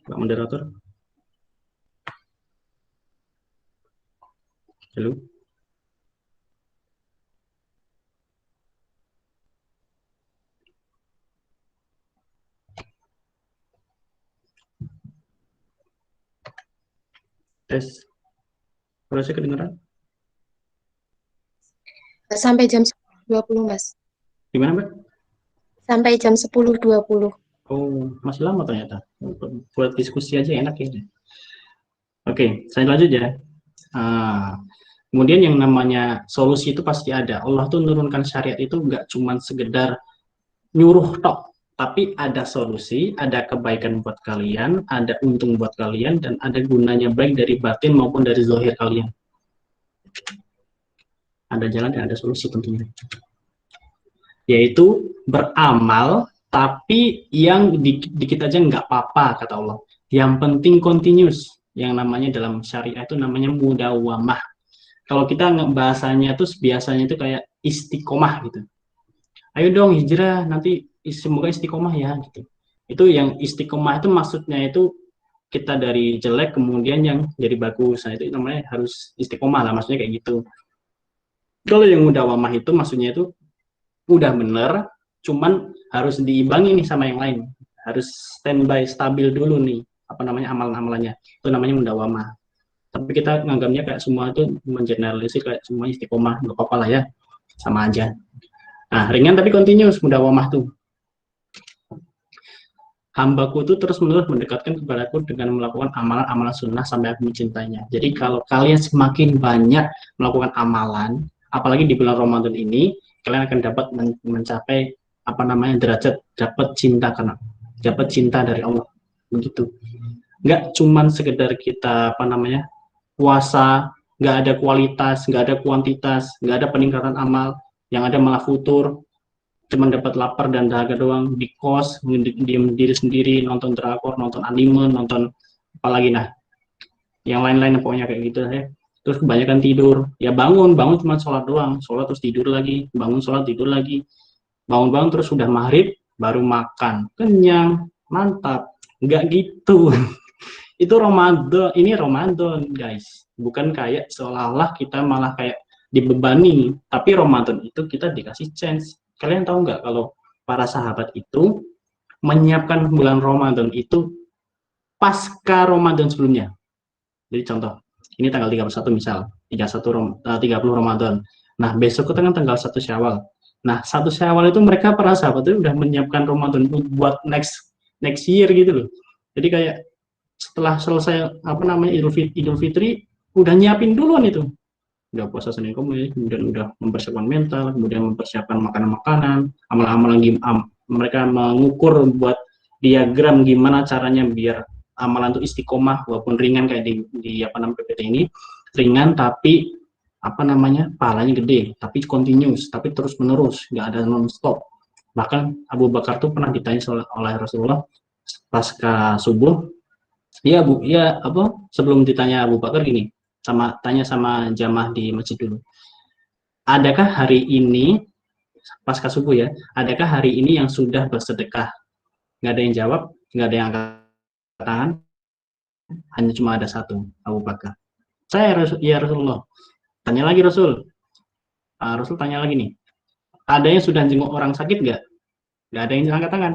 Pak Moderator? Halo? Tes. Suara saya kedengeran? Sampai jam 10.20, Mas. Gimana, Mbak? Sampai jam 10.20. Oh, masih lama ternyata. Buat diskusi aja enak ya. Oke, saya lanjut ya. Kemudian yang namanya solusi itu pasti ada. Allah tuh menurunkan syariat itu nggak cuma sekedar nyuruh tok, tapi ada solusi, ada kebaikan buat kalian, ada untung buat kalian, dan ada gunanya baik dari batin maupun dari zahir kalian. Ada jalan dan ada solusi tentunya. Yaitu beramal, tapi yang dikit aja nggak apa-apa, kata Allah. Yang penting continuous. Yang namanya dalam syariah itu namanya mudawamah. Kalau kita bahasanya itu biasanya itu kayak istiqomah gitu. Ayo dong hijrah, nanti semoga istiqomah ya gitu. Itu yang istiqomah itu maksudnya itu kita dari jelek kemudian yang jadi bagus. Nah itu namanya harus istiqomah lah, maksudnya kayak gitu. Kalau yang mudawamah itu maksudnya itu udah bener, cuman harus diimbangi nih sama yang lain. Harus standby, stabil dulu nih, apa namanya amalan-amalannya. Itu namanya mudawamah. Tapi kita nganggapnya kayak semua itu mengeneralisir kayak semua istiqomah, nggak apa-apa lah ya, sama aja. Nah, ringan tapi continuous, mudawamah tuh. Hambaku itu terus-menerus mendekatkan kepadaku dengan melakukan amalan-amalan sunnah sampai aku mencintainya. Jadi kalau kalian semakin banyak melakukan amalan, apalagi di bulan Ramadan ini, kalian akan dapat mencapai apa namanya derajat dapat cinta karena dapat cinta dari Allah. Begitu. Nggak cuman sekedar kita apa namanya puasa, nggak ada kualitas, nggak ada kuantitas, nggak ada peningkatan amal, yang ada malah futur, cuma dapat lapar dan dahaga doang, di kos, diem diri sendiri, nonton drakor, nonton anime, nonton apalagi nah, yang lain-lain pokoknya kayak gitu ya. Terus kebanyakan tidur, ya bangun cuma sholat doang, sholat terus tidur lagi, bangun sholat tidur lagi, bangun terus sudah maghrib baru makan, kenyang, mantap, nggak gitu. Itu Ramadan, ini Ramadan guys, bukan kayak seolah-olah kita malah kayak dibebani, tapi Ramadan itu kita dikasih chance. Kalian tahu nggak kalau para sahabat itu menyiapkan bulan Ramadan itu pasca Ramadan sebelumnya. Jadi contoh, ini tanggal 31 misal, 30 Ramadan. Nah, besok itu kan tanggal 1 Syawal. Nah, 1 Syawal itu mereka para sahabat itu udah menyiapkan Ramadan buat next year gitu loh. Jadi kayak setelah selesai apa namanya Idul Fitri udah nyiapin duluan itu, udah puasa Senin Kamis, kemudian udah mempersiapkan mental, kemudian mempersiapkan makanan-makanan, amalan-amalan mereka mengukur buat diagram gimana caranya biar amalan itu istiqomah walaupun ringan kayak di apa namanya PPT ini, ringan tapi apa namanya pahalanya gede, tapi continuous, tapi terus menerus, nggak ada non-stop. Bahkan Abu Bakar tuh pernah ditanya oleh Rasulullah pasca subuh, ya Bu, ya apa sebelum ditanya Abu Bakar gini, tanya sama jamaah di masjid dulu. Adakah hari ini pasca subuh ya? Adakah hari ini yang sudah bersedekah? Nggak ada yang jawab, nggak ada yang angkat tangan, hanya cuma ada satu, Abu Bakar. Saya ya Rasulullah. Tanya lagi Rasul. Rasul tanya lagi nih. Ada yang sudah jenguk orang sakit nggak? Nggak ada yang angkat tangan.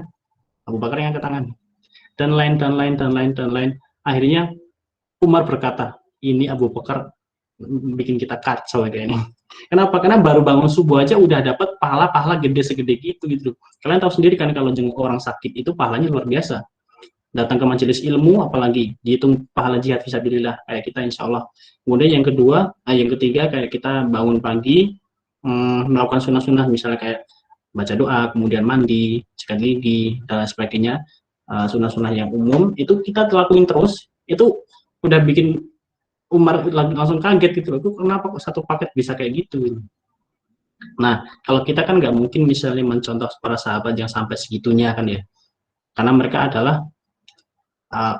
Abu Bakar yang angkat tangan. Dan lain. Akhirnya Umar berkata, ini Abu Bakar bikin kita kacau kayaknya. Kenapa? Karena baru bangun subuh aja udah dapat pahala gede segede gitu. Kalian tahu sendiri kan kalau jenguk orang sakit itu pahalanya luar biasa. Datang ke majelis ilmu apalagi dihitung pahala jihad fisabilillah kayak kita insya Allah. Kemudian yang ketiga kayak kita bangun pagi melakukan sunnah-sunnah misalnya kayak baca doa, kemudian mandi, sikat gigi dan sebagainya. Sunnah-sunnah yang umum itu kita lakuin terus, itu udah bikin Umar langsung kaget gitu loh, kenapa kok satu paket bisa kayak gitu. Nah, kalau kita kan nggak mungkin misalnya mencontoh para sahabat yang sampai segitunya kan ya, karena mereka adalah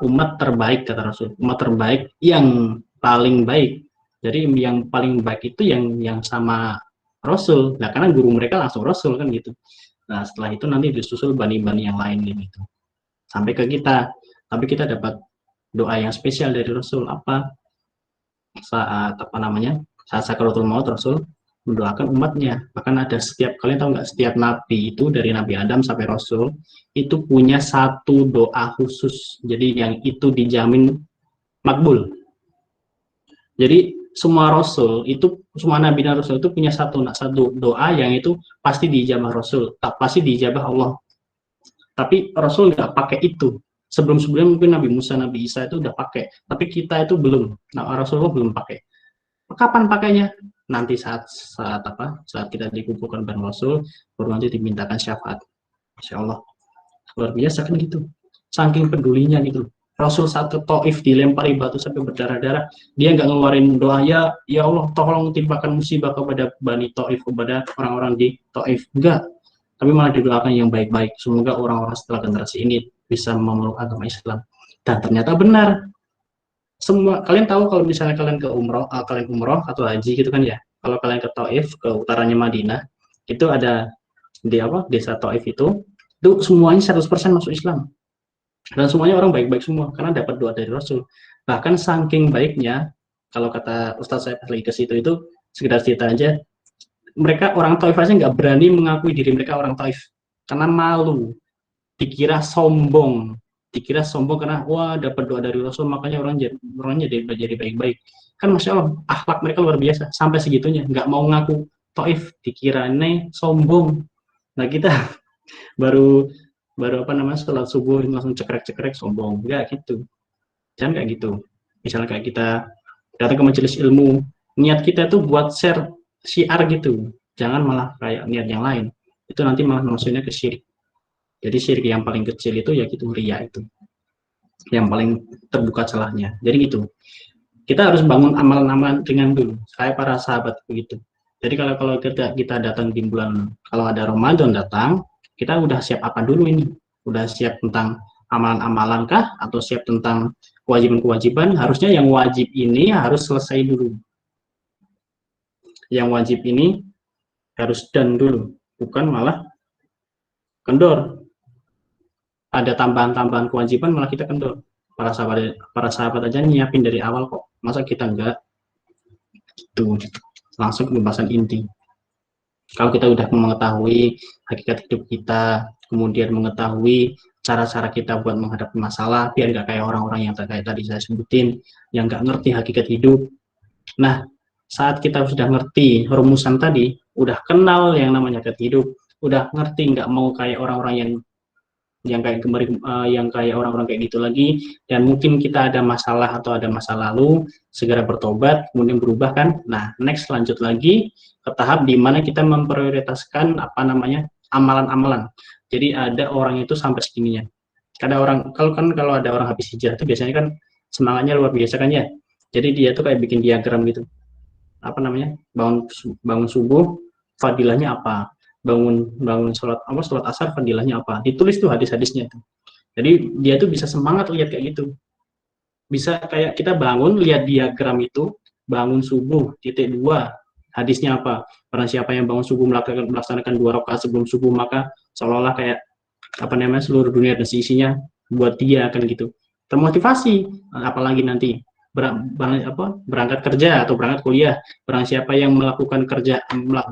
umat terbaik kata Rasul, umat terbaik yang paling baik. Jadi yang paling baik itu yang sama Rasul. Nah, karena guru mereka langsung Rasul kan gitu. Nah, setelah itu nanti disusul bani-bani yang lain gitu. Sampai ke kita, tapi kita dapat doa yang spesial dari Rasul apa saat sakaratul maut Rasul mendoakan umatnya. Bahkan ada kalian tahu nggak, setiap nabi itu dari Nabi Adam sampai Rasul itu punya satu doa khusus, jadi yang itu dijamin makbul. Jadi semua rasul itu, semua nabi dan rasul itu punya satu doa yang itu pasti diijabah Rasul, tak pasti diijabah Allah. Tapi Rasul nggak pakai itu. Sebelum-sebelumnya mungkin Nabi Musa, Nabi Isa itu udah pakai, tapi kita itu belum. Nah, Rasulullah belum pakai. Kapan pakainya? Nanti saat kita dikumpulkan bareng Rasul, baru nanti dimintakan syafaat. Masya Allah, luar biasa kan gitu. Saking pedulinya gitu. Rasul saat ke Taif dilempari batu sampai berdarah-darah, dia nggak ngeluarin doa, ya Allah tolong timpakan musibah kepada Bani Taif, kepada orang-orang di Taif. Enggak, tapi malah didoakan yang baik-baik. Semoga orang-orang setelah generasi ini bisa memeluk agama Islam. Dan ternyata benar. Semua kalian tahu kalau misalnya kalian umroh atau haji gitu kan ya. Kalau kalian ke Taif, ke utaranya Madinah, itu ada di desa Taif itu semuanya 100% masuk Islam. Dan semuanya orang baik-baik semua karena dapat doa dari Rasul. Bahkan saking baiknya, kalau kata Ustadz saya lagi ke situ itu sekedar cerita aja, mereka orang Taif aja nggak berani mengakui diri mereka orang Taif karena malu, dikira sombong karena wah dapat doa dari Rasul, makanya orangnya jadi baik-baik. Kan Masya Allah, akhlak mereka luar biasa sampai segitunya, nggak mau ngaku Taif, dikiranya sombong. Nah kita baru sholat subuh langsung cekrek sombong, enggak gitu, jangan kayak gitu. Misalnya kayak kita datang ke majelis ilmu, niat kita tuh buat share syiar gitu, jangan malah kayak niat yang lain, itu nanti malah maksudnya ke syirik. Jadi syirik yang paling kecil itu ya gitu, riya itu yang paling terbuka celahnya. Jadi gitu, kita harus bangun amalan-amalan ringan dulu, kayak para sahabat begitu. Jadi kalau kita datang di bulan, kalau ada Ramadan datang, kita udah siap apa dulu ini? Udah siap tentang amalan-amalan kah? Atau siap tentang kewajiban-kewajiban? Harusnya yang wajib ini harus selesai dulu. Yang wajib ini harus done dulu, bukan malah kendor. Ada tambahan-tambahan kewajiban malah kita kendor. Para sahabat aja nyiapin dari awal kok. Masa kita enggak? Itu langsung pembahasan inti. Kalau kita udah mengetahui hakikat hidup kita, kemudian mengetahui cara-cara kita buat menghadapi masalah, biar nggak kayak orang-orang yang kayak tadi saya sebutin, yang nggak ngerti hakikat hidup. Nah, saat kita sudah ngerti rumusan tadi, udah kenal yang namanya hakikat hidup, udah ngerti, nggak mau kayak orang-orang yang kayak orang-orang kayak gitu lagi, dan mungkin kita ada masalah atau ada masa lalu, segera bertobat, kemudian berubah kan. Nah, next lanjut lagi ke tahap di mana kita memprioritaskan amalan-amalan. Jadi ada orang itu sampai segininya. Kalau ada orang habis hijrah itu biasanya kan semangatnya luar biasa kan ya. Jadi dia tuh kayak bikin diagram gitu. Bangun subuh fadilahnya apa? Bangun sholat asar fadilahnya apa, ditulis tuh hadis-hadisnya tuh. Jadi dia tuh bisa semangat lihat kayak gitu, bisa kayak kita bangun lihat diagram itu, bangun subuh titik 2 hadisnya apa, barang siapa yang bangun subuh melaksanakan 2 rakaat sebelum subuh maka seolah-olah kayak seluruh dunia dan isinya buat dia kan gitu, termotivasi. Apalagi nanti berangkat kerja atau berangkat kuliah, barang siapa yang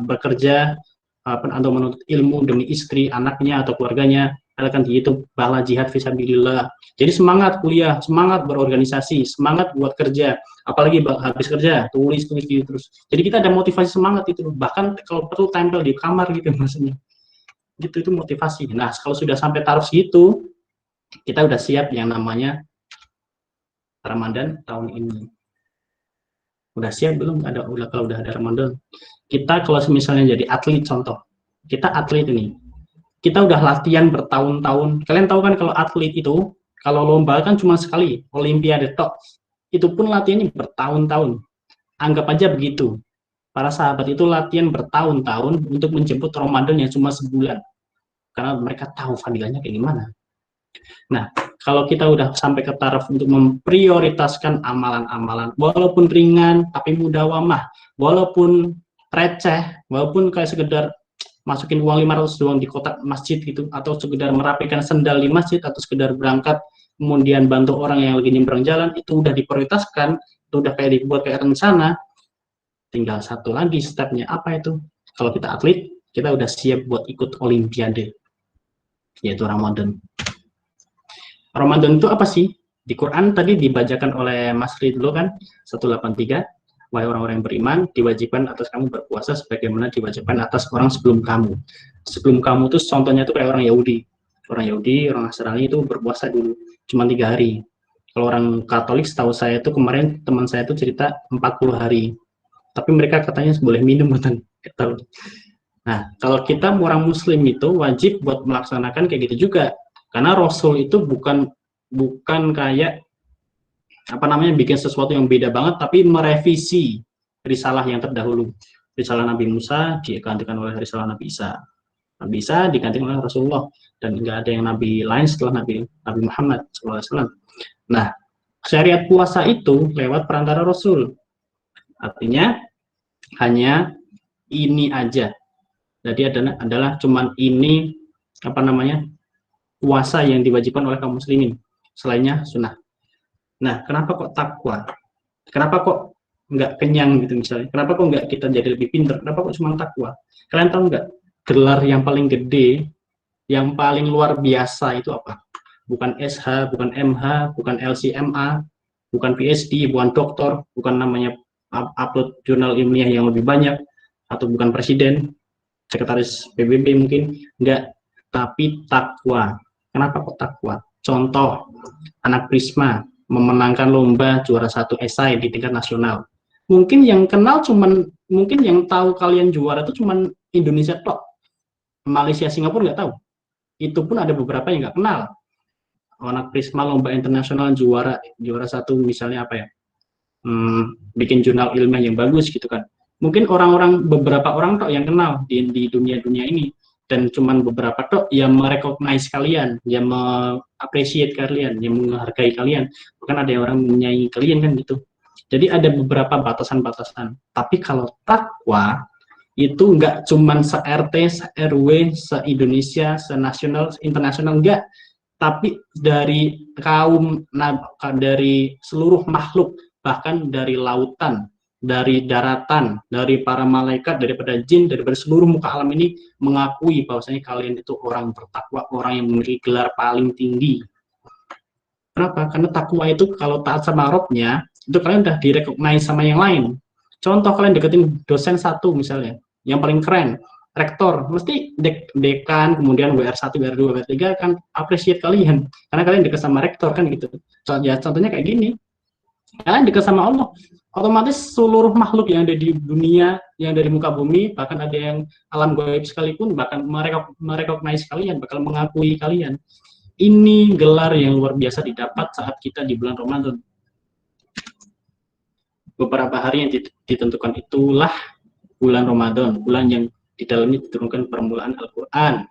bekerja atau menuntut ilmu demi istri, anaknya, atau keluarganya, akan dihitung pahala jihad fisabilillah. Jadi semangat kuliah, semangat berorganisasi, semangat buat kerja, apalagi habis kerja, tulis gitu terus. Jadi kita ada motivasi semangat itu, bahkan kalau perlu tempel di kamar gitu maksudnya. Gitu, itu motivasi. Nah, kalau sudah sampai taraf segitu, kita udah siap yang namanya Ramadan tahun ini. Udah siap belum? Kalau udah ada Ramadan. Kita kalau misalnya jadi atlet, contoh, kita atlet ini, kita udah latihan bertahun-tahun. Kalian tahu kan kalau atlet itu, kalau lomba kan cuma sekali, olimpiade tok. Itu pun latihannya bertahun-tahun. Anggap aja begitu. Para sahabat itu latihan bertahun-tahun untuk menjemput Ramadan yang cuma sebulan. Karena mereka tahu fadilahnya kayak gimana. Nah, kalau kita udah sampai ke taraf untuk memprioritaskan amalan-amalan, walaupun ringan tapi mudawamah, walaupun receh, walaupun kayak sekedar masukin uang 500 doang di kotak masjid gitu, atau sekedar merapikan sendal di masjid, atau sekedar berangkat kemudian bantu orang yang lagi nyebrang jalan, itu udah diprioritaskan, itu udah kayak dibuat kayak rencana. Tinggal satu lagi stepnya, apa itu? Kalau kita atlet, kita udah siap buat ikut olimpiade, yaitu Ramadan. Ramadan itu apa sih? Di Quran tadi dibacakan oleh Mas Ridlo kan, 183, wahai orang-orang yang beriman, diwajibkan atas kamu berpuasa sebagaimana diwajibkan atas orang sebelum kamu. Sebelum kamu tuh contohnya tuh kayak orang Yahudi, orang Nasrani itu berpuasa dulu cuma 3 hari. Kalau orang Katolik setahu saya tuh kemarin teman saya tuh cerita 40 hari. Tapi mereka katanya boleh minum, betul. Nah, kalau kita orang Muslim itu wajib buat melaksanakan kayak gitu juga, karena Rasul itu bukan kayak bikin sesuatu yang beda banget, tapi merevisi risalah yang terdahulu. Risalah Nabi Musa digantikan oleh risalah Nabi Isa. Nabi Isa digantikan oleh Rasulullah, dan nggak ada yang nabi lain setelah Nabi Muhammad SAW. Nah, syariat puasa itu lewat perantara Rasul. Artinya hanya ini aja. Jadi adalah cuman ini puasa yang diwajibkan oleh kaum muslimin. Selainnya sunnah. Nah, kenapa kok takwa? Kenapa kok nggak kenyang gitu misalnya? Kenapa kok nggak kita jadi lebih pintar? Kenapa kok cuma takwa? Kalian tahu nggak gelar yang paling gede, yang paling luar biasa itu apa? Bukan SH, bukan MH, bukan LCMA, bukan PhD, bukan doktor, bukan namanya upload jurnal ilmiah yang lebih banyak, atau bukan presiden, sekretaris PBB mungkin, enggak, tapi takwa. Kenapa kok takwa? Contoh, anak Prisma memenangkan lomba juara 1 esai di tingkat nasional. Mungkin yang kenal mungkin yang tahu kalian juara itu cuman Indonesia tok. Malaysia, Singapura nggak tahu. Itu pun ada beberapa yang nggak kenal. Anak Prisma lomba internasional juara 1 misalnya bikin jurnal ilmiah yang bagus gitu kan. Mungkin beberapa orang tok yang kenal di dunia ini, dan cuman beberapa tok yang merecognize kalian, yang appreciate kalian, yang menghargai kalian. Bukan ada orang menyayangi kalian kan gitu. Jadi ada beberapa batasan-batasan. Tapi kalau takwa itu nggak cuman se-RT, se-RW, se-Indonesia, se-nasional, internasional, enggak. Tapi dari dari seluruh makhluk, bahkan dari lautan, dari daratan, dari para malaikat, daripada jin, daripada seluruh muka alam ini mengakui bahwasanya kalian itu orang bertakwa, orang yang memiliki gelar paling tinggi. Kenapa? Karena takwa itu kalau taat sama Robnya, itu kalian udah direcognize sama yang lain. Contoh, kalian deketin dosen satu misalnya, yang paling keren, rektor, mesti dekan, kemudian WR1, WR2, WR3 akan appreciate kalian, karena kalian dekat sama rektor kan gitu. Contohnya kayak gini, kalian dekat sama Allah, otomatis seluruh makhluk yang ada di dunia, yang dari muka bumi, bahkan ada yang alam gaib sekalipun, bahkan merecognize kalian, bakal mengakui kalian. Ini gelar yang luar biasa didapat saat kita di bulan Ramadan. Beberapa hari yang ditentukan itulah bulan Ramadan, bulan yang di dalamnya diturunkan permulaan Al-Quran.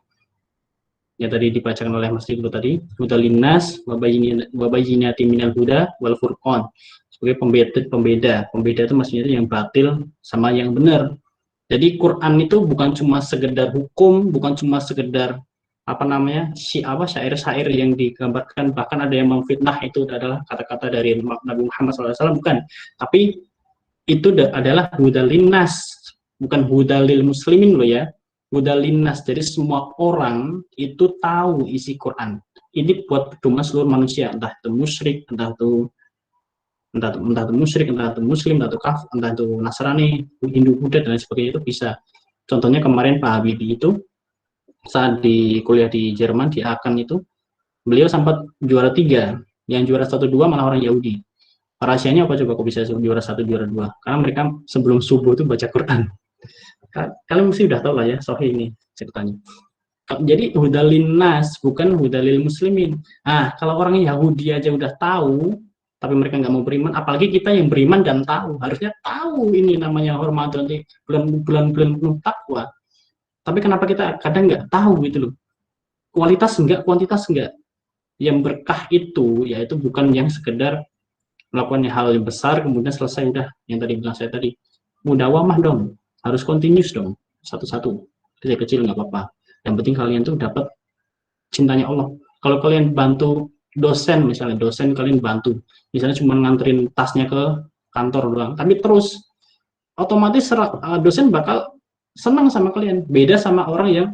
Yang tadi dibacakan oleh Mas Iqbal tadi, Hudal linnas wa bayyinatin minal huda wal furqan. Sebagai pembeda itu maksudnya yang batil sama yang benar. Jadi Quran itu bukan cuma sekedar hukum, bukan cuma sekedar syair-syair yang digambarkan, bahkan ada yang memfitnah itu adalah kata-kata dari Nabi Muhammad SAW, bukan. Tapi itu adalah hudal linnas, bukan hudalil muslimin loh ya, hudal linnas. Jadi semua orang itu tahu isi Quran. Ini buat cuma seluruh manusia, entah itu musyrik, entah itu musyrik, entah itu muslim, entah itu kafir, entah itu Nasrani, Hindu, Buddha, dan lain sebagainya, itu bisa. Contohnya kemarin Pak Habibie itu saat di kuliah di Jerman, di Aachen itu, beliau sempat juara 3, yang juara 1-2 malah orang Yahudi. Rahasianya apa coba kok bisa juara 1, juara 2? Karena mereka sebelum subuh itu baca Quran. Kalian mesti udah tahu lah ya, Sohi ini ceritanya. Jadi hudalin nas, bukan hudalil muslimin. Nah, kalau orang Yahudi aja udah tahu, tapi mereka nggak mau beriman, apalagi kita yang beriman dan tahu, harusnya tahu ini namanya Ramadan, bulan-bulan penuh takwa. Tapi kenapa kita kadang nggak tahu gitu loh. Kualitas enggak, kuantitas enggak. Yang berkah itu, yaitu bukan yang sekedar melakukan hal yang besar, kemudian selesai udah. Yang tadi bilang saya tadi, mudawamah dong. Harus continuous dong, satu-satu. Kecil-kecil nggak apa-apa. Yang penting kalian tuh dapat cintanya Allah. Kalau kalian bantu dosen, misalnya dosen kalian bantu. Misalnya cuma nganterin tasnya ke kantor doang. Tapi terus, otomatis dosen bakal senang sama kalian. Beda sama orang yang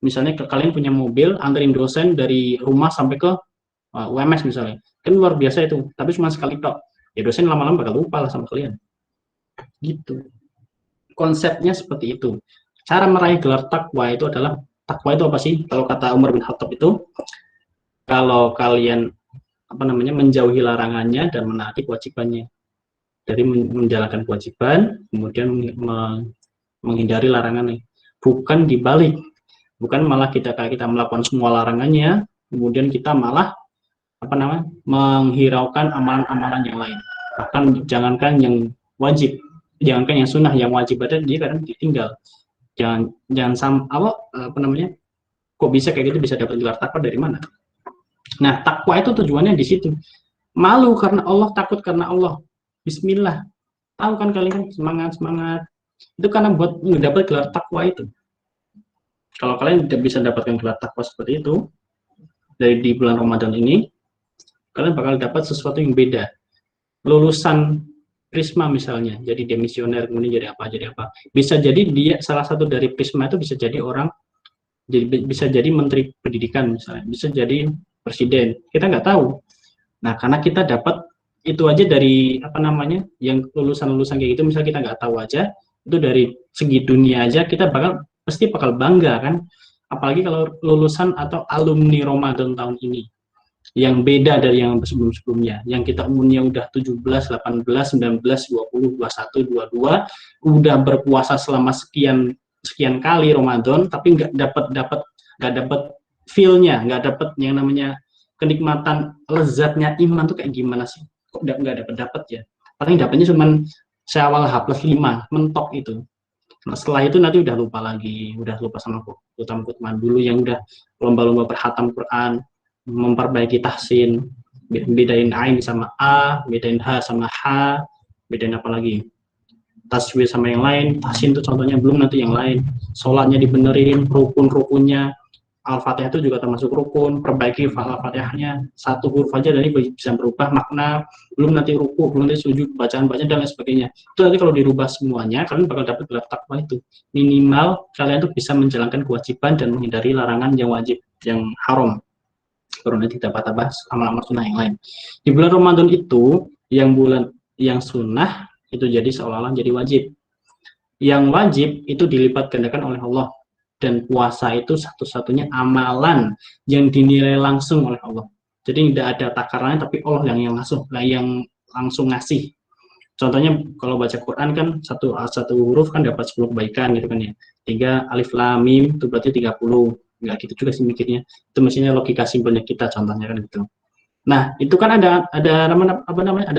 misalnya kalian punya mobil, anterin dosen dari rumah sampai ke UMS misalnya, kan luar biasa itu, tapi cuma sekali tok, ya dosen lama-lama bakal lupa lah sama kalian. gitu. Konsepnya seperti itu. Cara meraih gelar takwa itu adalah, takwa itu apa sih? Kalau kata Umar bin Khattab itu, kalau kalian menjauhi larangannya dan menaati kewajibannya. Jadi menjalankan kewajiban, kemudian menghindari larangannya. Bukan dibalik, bukan malah kita melakukan semua larangannya, kemudian kita malah menghiraukan amalan-amalan yang lain. Bahkan jangankan yang wajib, jangankan yang sunnah, yang wajib ada dia kadang ditinggal. Jangan kok bisa kayak gitu, bisa dapat gelar takwa dari mana? Nah, takwa itu tujuannya di situ. Malu karena Allah, takut karena Allah. Bismillah. Tahu kan kalian, semangat. Itu karena buat dapat gelar takwa itu. Kalau kalian tidak bisa dapatkan gelar takwa seperti itu di bulan Ramadan ini, kalian bakal dapat sesuatu yang beda. Lulusan Prisma misalnya, jadi demisioner, kemudian jadi apa. Bisa jadi dia salah satu dari Prisma itu bisa jadi bisa jadi menteri pendidikan misalnya, bisa jadi presiden. Kita nggak tahu. Nah, karena kita dapat itu aja dari yang lulusan kayak gitu, misalnya kita nggak tahu aja, itu dari segi dunia aja kita pasti bakal bangga kan, apalagi kalau lulusan atau alumni Ramadan tahun ini yang beda dari yang sebelum-sebelumnya, yang kita umurnya udah 17, 18, 19, 20, 21, 22, udah berpuasa selama sekian kali Ramadan, tapi nggak dapat feel-nya, nggak dapat yang namanya kenikmatan lezatnya iman tuh kayak gimana sih? Kok nggak dapat ya? Paling dapatnya cuma Syawal H+5 mentok itu. Nah, setelah itu nanti udah lupa sama keutamaan dulu yang udah lomba-lomba berhatam Quran, memperbaiki tahsin, bedain ain sama a, bedain h sama h, bedain apa lagi? Taswir sama yang lain, tahsin itu contohnya, belum nanti yang lain. Sholatnya dibenerin, rukun-rukunnya, Al-Fatihah itu juga termasuk rukun, perbaiki Al-Fatihahnya, satu huruf aja dari bisa berubah makna, belum nanti ruku, belum nanti sujud, bacaan-bacaan dan lain sebagainya. Itu nanti kalau dirubah semuanya, kalian bakal dapat gelar takwa itu. Minimal kalian tuh bisa menjalankan kewajiban dan menghindari larangan yang wajib, yang haram. Baru nanti dapat amal-amal sunnah yang lain. Di bulan Ramadan itu, yang sunnah itu jadi seolah-olah jadi wajib. Yang wajib itu dilipat gandakan oleh Allah. Dan puasa itu satu-satunya amalan yang dinilai langsung oleh Allah. Jadi tidak ada takarannya, tapi Allah yang langsung ngasih. Contohnya kalau baca Quran kan satu huruf kan dapat 10 kebaikan gitu kan ya. 3 alif lam mim itu berarti 30. Enggak gitu juga sih mikirnya. Itu mestinya logika simpelnya kita contohnya kan gitu. Nah, itu kan ada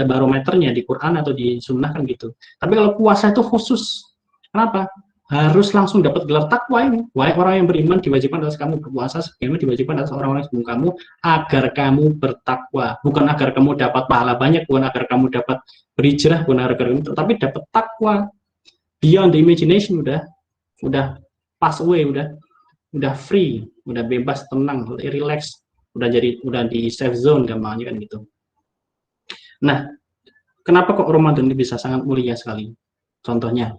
barometernya di Quran atau di sunnah kan gitu. Tapi kalau puasa itu khusus. Kenapa? Harus langsung dapat gelar takwa ini. Wahai orang yang beriman, diwajibkan atas kamu berpuasa sebagaimana diwajibkan atas orang-orang sebelum kamu, agar kamu bertakwa. Bukan agar kamu dapat pahala banyak, bukan agar kamu dapat berhijrah, bukan agar kamu, tapi dapat takwa. Beyond the imagination, udah pass away, udah free, udah bebas, tenang, relax, udah di safe zone gampangnya kan gitu. Nah, kenapa kok Ramadan ini bisa sangat mulia sekali? Contohnya,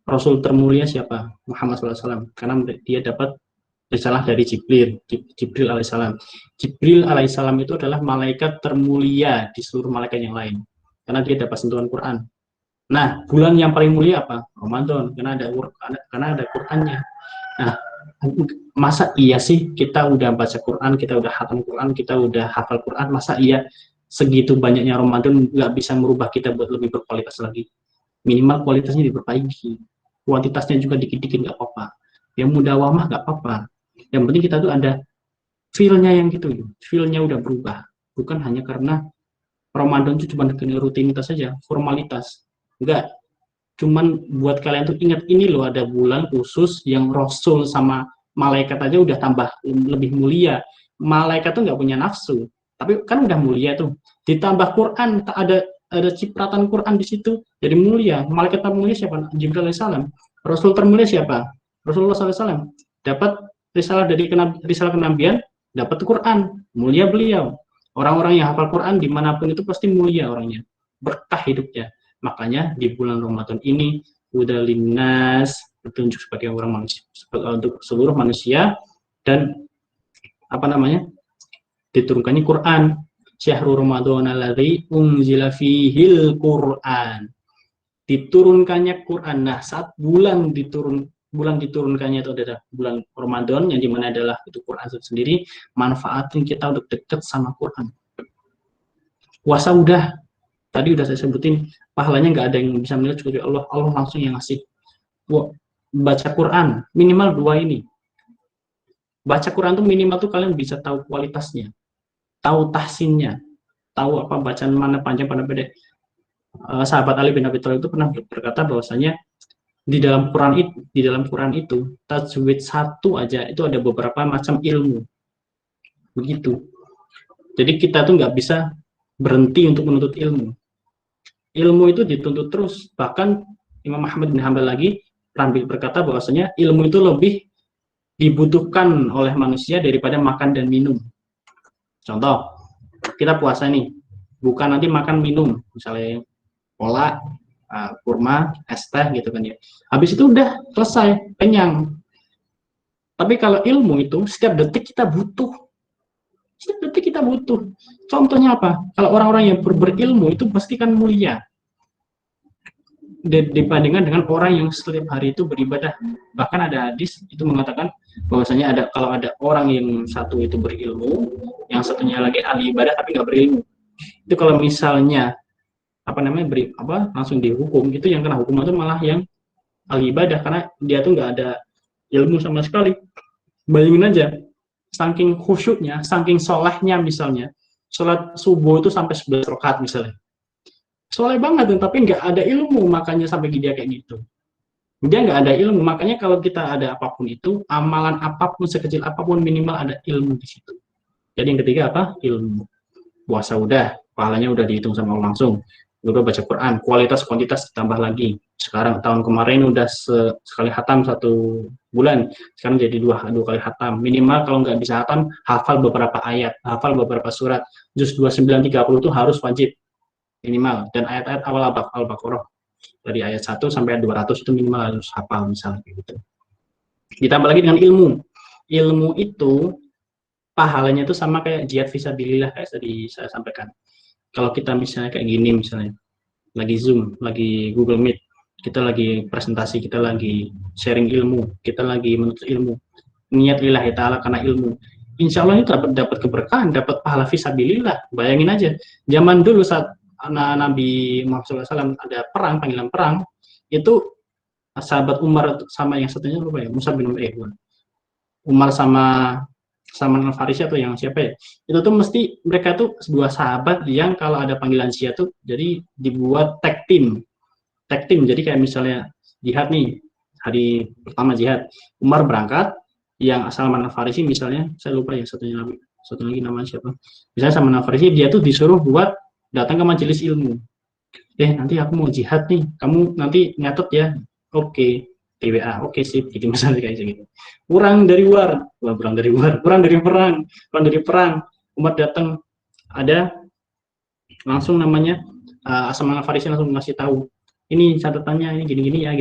Rasul termulia siapa? Muhammad SAW. Karena dia dapat risalah dari Jibril alaihissalam. Jibril alaihissalam itu adalah malaikat termulia di seluruh malaikat yang lain. Karena dia dapat sentuhan Quran. Nah, bulan yang paling mulia apa? Ramadan. Karena ada Qurannya. Nah, masa iya sih kita udah baca Quran, kita udah hatam Quran, kita udah hafal Quran, masa iya segitu banyaknya Ramadan nggak bisa merubah kita buat lebih berkualitas lagi? Minimal kualitasnya diperbaiki, kuantitasnya juga dikit-dikit nggak apa-apa. Yang mudawamah nggak apa-apa. Yang penting kita tuh ada feel-nya yang gitu, feel-nya udah berubah. Bukan hanya karena Ramadan itu cuma rutinitas saja, formalitas. Enggak. Cuman buat kalian tuh ingat ini loh, ada bulan khusus yang Rasul sama malaikat aja udah tambah lebih mulia. Malaikat tuh nggak punya nafsu, tapi kan udah mulia tuh. Ditambah Quran, ada cipratan Quran di situ, jadi mulia. Malaikat termulia siapa? Jibril alaihissalam. Rasul termulia siapa? Rasulullah SAW. Dapat risalah dari risalah kenabian, dapat Quran, mulia beliau. Orang-orang yang hafal Quran dimanapun itu pasti mulia orangnya, berkah hidupnya. Makanya di bulan Ramadan ini udah linnas, petunjuk sebagai orang manusia, untuk seluruh manusia, dan diturunkannya Quran. Syahrul Ramadan alladzi unzila fihil Quran. diturunkannya Quran. Nah, saat bulan diturunkannya itu adalah bulan Ramadan, yang dimana adalah itu Quran itu sendiri, manfaatin kita untuk dekat sama Quran. Puasa udah, tadi udah saya sebutin, pahalanya nggak ada yang bisa menilai kecuali Allah. Allah langsung yang ngasih. Baca Quran, minimal 2 ini. Baca Quran tuh minimal tuh kalian bisa tahu kualitasnya, tahu tahsinnya, tahu apa bacaan mana panjang, mana pendek. Sahabat Ali bin Abi Thalib itu pernah berkata bahwasanya di dalam Quran itu tajwid satu aja itu ada beberapa macam ilmu. Begitu. Jadi kita tuh nggak bisa berhenti untuk menuntut ilmu. Ilmu itu dituntut terus. Bahkan Imam Ahmad bin Hanbal lagi berkata bahwasanya ilmu itu lebih dibutuhkan oleh manusia daripada makan dan minum. Contoh, kita puasa nih, bukan nanti makan minum, misalnya kolak, kurma, es teh gitu kan ya. Habis itu udah selesai, kenyang. Tapi kalau ilmu itu setiap detik kita butuh. Setiap detik kita butuh. Contohnya apa? Kalau orang-orang yang berilmu itu pasti kan mulia. Dibandingkan dengan orang yang setiap hari itu beribadah. Bahkan ada hadis itu mengatakan bahwasanya kalau ada orang yang satu itu berilmu, yang satunya lagi ahli ibadah tapi nggak berilmu. Itu kalau misalnya langsung dihukum, itu yang kena hukuman itu malah yang ahli ibadah, karena dia tuh nggak ada ilmu sama sekali. Bayangin aja, saking khusyuknya, saking solehnya, misalnya sholat subuh itu sampai 11 rakaat misalnya, soleh banget tapi nggak ada ilmu, makanya sampai dia kayak gitu. Dia nggak ada ilmu, makanya kalau kita ada apapun itu, amalan apapun sekecil apapun minimal ada ilmu di situ. Jadi yang ketiga apa? Ilmu. Puasa udah, pahalanya udah dihitung sama Allah langsung. Udah baca Quran, kualitas kuantitas ditambah lagi. Sekarang tahun kemarin udah sekali khatam 1 bulan, sekarang jadi dua kali khatam. Minimal kalau nggak bisa khatam, hafal beberapa ayat, hafal beberapa surat. Juz 29, 30 itu harus wajib minimal, dan ayat-ayat awal Al-Baqarah dari ayat 1 sampai 200 itu minimal harus hafal misalnya gitu. Ditambah lagi dengan ilmu. Ilmu itu pahalanya itu sama kayak jihad fisabilillah kayak tadi saya sampaikan. Kalau kita misalnya kayak gini, misalnya lagi Zoom, lagi Google Meet, kita lagi presentasi, kita lagi sharing ilmu, kita lagi menuntut ilmu, niat lillahi ta'ala karena ilmu, insya Allah itu dapat keberkahan, dapat pahala fisabilillah. Bayangin aja, zaman dulu saat Nabi Muhammad SAW ada perang, panggilan perang, itu sahabat Umar sama yang satunya lupa ya, Musa bin Umar sama Al-Farisi atau yang siapa ya, itu tuh mesti mereka tuh 2 sahabat yang kalau ada panggilan jihad tuh jadi dibuat tag team. Jadi kayak misalnya jihad nih, hari pertama jihad, Umar berangkat, yang Salman Al-Farisi misalnya, saya lupa ya satu lagi namanya siapa, misalnya Salman Al-Farisi, dia tuh disuruh buat datang ke majelis ilmu. Nanti aku mau jihad nih, kamu nanti nyatet ya. Oke. TWA, oke sip, gitu misalnya kayak gitu. Kurang dari perang, Umar datang, ada langsung namanya Salman Al-Farisi langsung ngasih tahu, ini catatannya, ini gini-gini ya,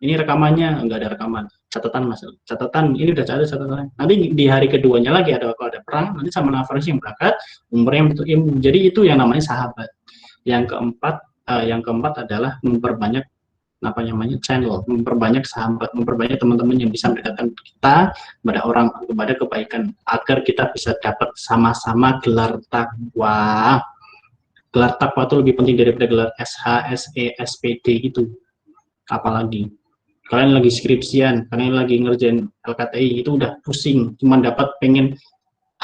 ini rekamannya, enggak ada rekaman, catatan, ini udah ada catatan. Nanti di hari keduanya lagi kalau ada perang, nanti Salman Al-Farisi yang berangkat, Umar yang bentuk ilmu. Jadi itu yang namanya sahabat. Yang keempat adalah memperbanyak channel, memperbanyak sahabat, memperbanyak teman-teman yang bisa mendekatkan kita kepada kebaikan, agar kita bisa dapat sama-sama gelar takwa. Gelar takwa itu lebih penting daripada gelar SH, SE, SPD itu. Apalagi kalian lagi skripsian, kalian lagi ngerjain LKTI, itu udah pusing, cuma pengen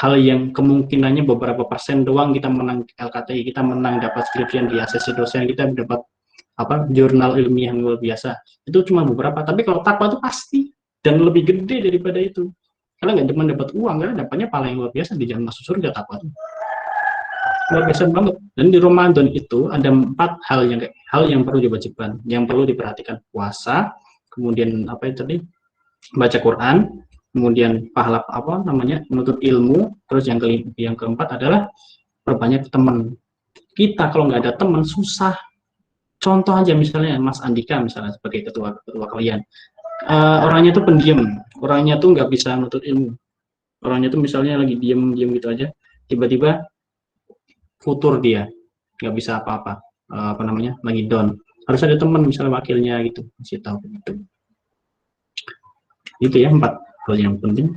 hal yang kemungkinannya beberapa persen doang kita menang LKTI, kita menang dapat skripsian di ACC dosen, kita dapat jurnal ilmiah yang luar biasa, itu cuma beberapa. Tapi kalau takwa itu pasti dan lebih gede daripada itu, karena nggak cuma dapat uang, karena dapatnya pahala yang luar biasa, di jalan masuk surga. Takwa itu luar biasa banget. Dan di Ramadan itu ada 4 hal yang perlu diwajibkan, yang perlu diperhatikan: puasa, kemudian baca Quran, kemudian pahala menuntut ilmu, terus yang keempat adalah perbanyak teman. Kita kalau nggak ada teman susah. Contoh aja misalnya Mas Andika misalnya sebagai ketua kalian, orangnya tuh pendiam, orangnya tuh nggak bisa menuntut ilmu, orangnya tuh misalnya lagi diem gitu aja, tiba-tiba futur dia, nggak bisa apa-apa, lagi down. harus ada teman misalnya wakilnya gitu, kasih tahu gitu. Itu ya 4 hal yang penting.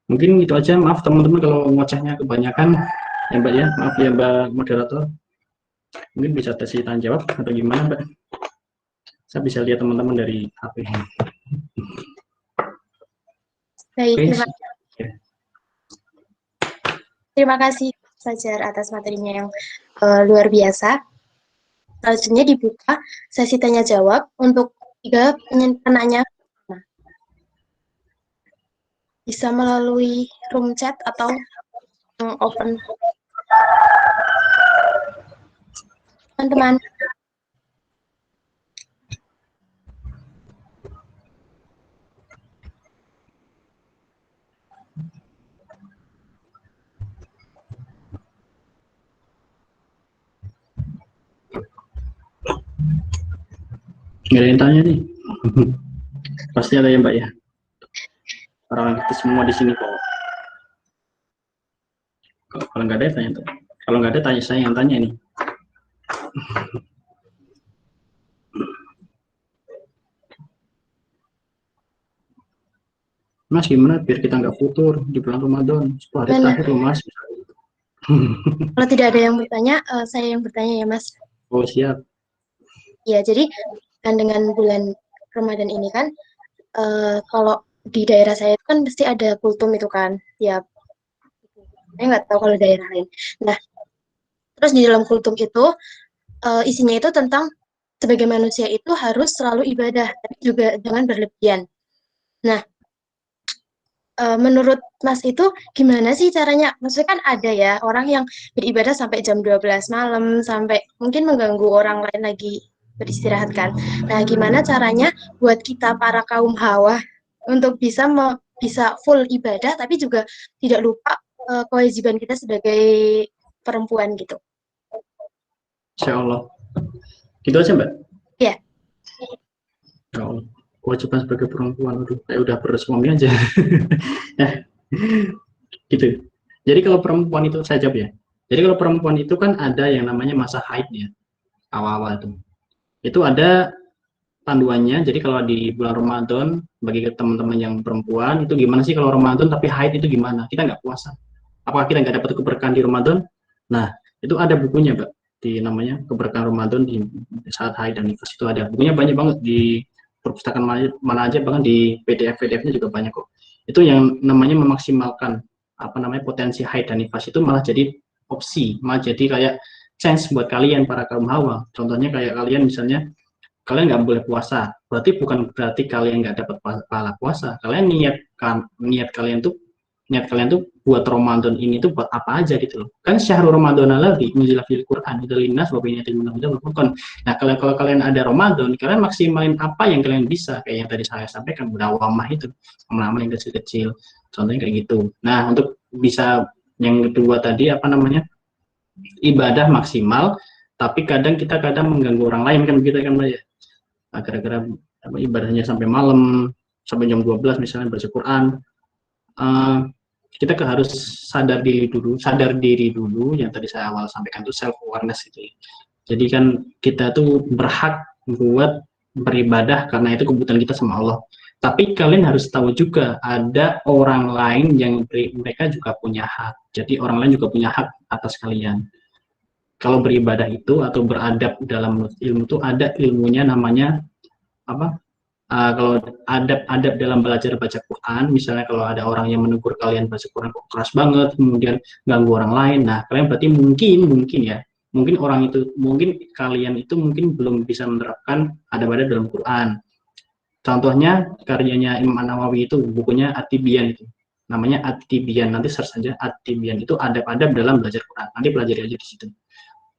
Mungkin itu aja, maaf teman-teman kalau ngocehnya kebanyakan ya Mbak ya, maaf ya Mbak moderator. Mungkin bisa tes tanya jawab atau gimana Mbak? Saya bisa lihat teman-teman dari HP. Baik, Oke, terima kasih Fajar atas materinya yang luar biasa. Selanjutnya dibuka sesi tanya jawab untuk 3 penanya. Bisa melalui room chat atau open. Teman-teman. nggak ada yang tanya nih. Pasti ada ya Mbak ya. Orang kita semua di sini kok. Kalau nggak ada tanya. Kalau nggak ada tanya saya yang tanya nih. Mas gimana biar kita nggak futur di bulan Ramadan? 10 hari terakhir loh Mas. Kalau tidak ada yang bertanya, saya yang bertanya ya Mas. Oh siap. Ya, jadi dengan bulan Ramadan ini kan, kalau di daerah saya itu kan pasti ada kultum itu kan, tiap. Saya nggak tahu kalau daerah lain. Nah, terus di dalam kultum itu isinya itu tentang sebagai manusia itu harus selalu ibadah, tapi juga jangan berlebihan. Nah, menurut Mas itu gimana sih caranya? Maksudnya kan ada ya orang yang beribadah sampai jam 12 malam, sampai mungkin mengganggu orang lain lagi beristirahat kan. Nah, gimana caranya buat kita para kaum hawa untuk bisa full ibadah, tapi juga tidak lupa kewajiban kita sebagai perempuan gitu. Insya Allah. Gitu aja Mbak? Iya. Ya Allah. Kewajiban sebagai perempuan, aduh, kayak udah bersuami aja. Ya, gitu. Jadi kalau perempuan itu, saya jawab ya. Jadi kalau perempuan itu kan ada yang namanya masa haid ya, awal-awal itu. Itu ada panduannya. Jadi kalau di bulan Ramadan, bagi teman-teman yang perempuan, itu gimana sih kalau Ramadan tapi haid itu gimana? Kita nggak puasa. Apakah kita nggak dapat keberkahan di Ramadan? Nah, itu ada bukunya, Mbak. Di namanya keberkahan Ramadan di saat haid dan nifas itu ada. Bukunya banyak banget di perpustakaan mana aja, bahkan di PDF-nya juga banyak kok. Itu yang namanya memaksimalkan potensi haid dan nifas itu malah jadi opsi, malah jadi kayak chance buat kalian para kaum hawa. Contohnya kayak kalian misalnya kalian nggak boleh puasa, berarti bukan berarti kalian nggak dapat pahala puasa. Kalian niat kalian tuh buat Ramadan ini tuh buat apa aja gitu loh. Kan syahrul Ramadan alladzi unzila fil Qur'an hudal linnas wa bayyinatin minal huda wal furqan. Nah, kalau kalian ada Ramadan, kalian maksimalin apa yang kalian bisa, kayak yang tadi saya sampaikan, mudawamah itu, amal-amal yang kecil-kecil. Contohnya kayak gitu. Nah, untuk bisa yang kedua tadi ibadah maksimal, tapi kadang mengganggu orang lain kan begitu kan Mbak ya. Gara-gara ibadahnya sampai malam, sampai jam 12 misalnya baca Quran, kita harus sadar diri dulu yang tadi saya awal sampaikan itu self awareness gitu ya. Jadi kan kita tuh berhak buat beribadah karena itu kebutuhan kita sama Allah. Tapi kalian harus tahu juga ada orang lain yang mereka juga punya hak. Jadi orang lain juga punya hak atas kalian. Kalau beribadah itu atau beradab dalam ilmu itu ada ilmunya namanya kalau adab dalam belajar baca Quran, misalnya kalau ada orang yang menegur kalian baca Quran kok keras banget, kemudian ganggu orang lain, nah kalian berarti mungkin kalian itu belum bisa menerapkan adab-adab dalam Quran. Contohnya karyanya Imam An-Nawawi itu, bukunya At-Tibyan itu, namanya At-Tibyan, nanti search saja At-Tibyan, itu adab-adab dalam belajar Quran, nanti pelajari aja di situ,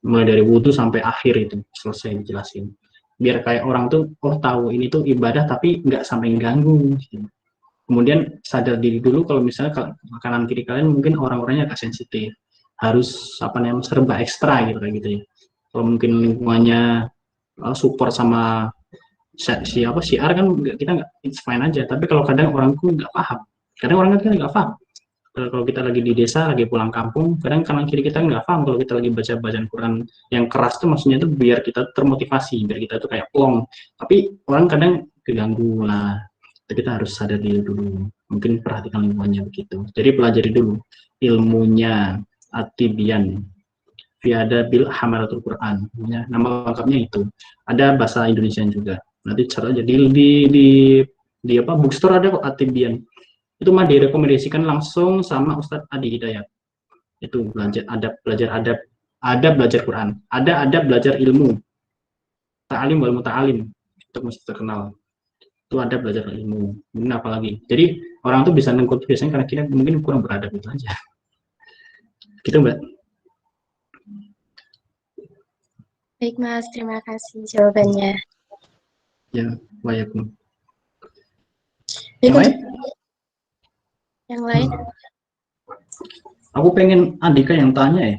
mulai dari wudhu sampai akhir itu selesai dijelasin. Biar kayak orang tuh tahu ini tuh ibadah tapi nggak sampai ganggu gitu. Kemudian sadar diri dulu kalau misalnya kanan kiri kalian mungkin orang-orangnya agak sensitif, harus serba ekstra gitu kayak gitu ya. Kalau mungkin lingkungannya support sama siar kan kita nggak, it's fine aja. Tapi kalau kadang orang tuh nggak paham, kadang orang kan nggak paham, Kalau kita lagi di desa, lagi pulang kampung, kadang kanan kiri kita nggak paham kalau kita lagi baca bacaan Quran yang keras tuh, maksudnya tuh biar kita termotivasi, biar kita tuh kayak plong. Tapi orang kadang keganggu lah. Kita harus sadar dulu. Mungkin perhatikan lingkungannya begitu. Jadi pelajari dulu ilmunya At-Tibyan Fiada bil Hamalatul Quran. Nama lengkapnya itu. Ada bahasa Indonesia juga. Nanti cara aja di apa bookstore ada kok At-Tibyan. Itu mah direkomendasikan langsung sama Ustadz Adi Hidayat. Itu belajar adab belajar Quran, ada adab belajar ilmu, ta'alim wal muta'alim, itu mesti terkenal. Itu ada belajar ilmu. Ini apalagi. Jadi orang tuh bisa nengkut biasanya karena kita mungkin kurang beradab itu aja. Gitu Mbak. Baik Mas, terima kasih jawabannya. Ya, waalaikumsalam. Baik, Yang lain? Yang lain? Aku pengen Andika yang tanya ya.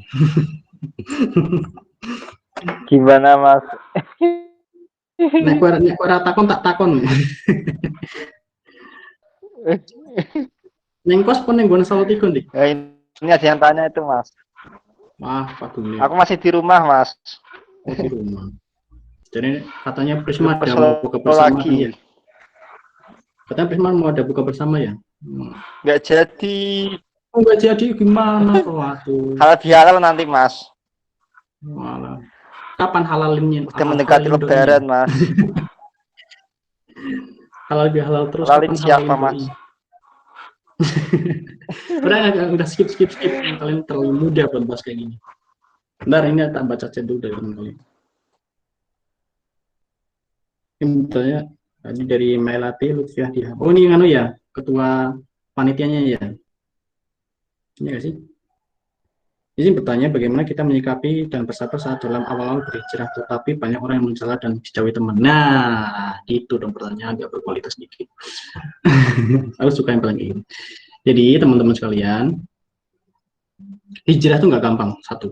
Gimana Mas? Nek ora takon tak takon. Neng kos pun neng Gunung Salatiga nih. Ini ada yang tanya itu Mas. Wah, Pak Gule. Aku masih di rumah Mas. Di rumah. Jadi katanya Prisma ada Solo mau buka bersama lagi. ya. Katanya Prisma mau ada buka bersama ya. Nggak jadi. Oh, nggak jadi gimana kok waduh. Halal bihalal nanti Mas. Walah. Kapan halalinnya? Udah mendekati lebaran Mas. Halal bihalal terus. Halalin kapan siapa halalin Mas? Udah skip. Kalian terlalu muda buat bahas kayak gini. Bentar, ini tak baca chat dulu dari kalian. Ini misalnya tadi dari Melati Lutfiah dia. Oh ini anu ya, ketua panitianya ya. Ini nggak sih? Ini bertanya bagaimana kita menyikapi dan bersabar saat dalam awal-awal berhijrah, tetapi banyak orang yang mencela dan dijauhi teman. Nah, itu dong pertanyaan agak berkualitas sedikit. Aku suka yang paling ini. Jadi teman-teman sekalian, hijrah itu nggak gampang. Satu,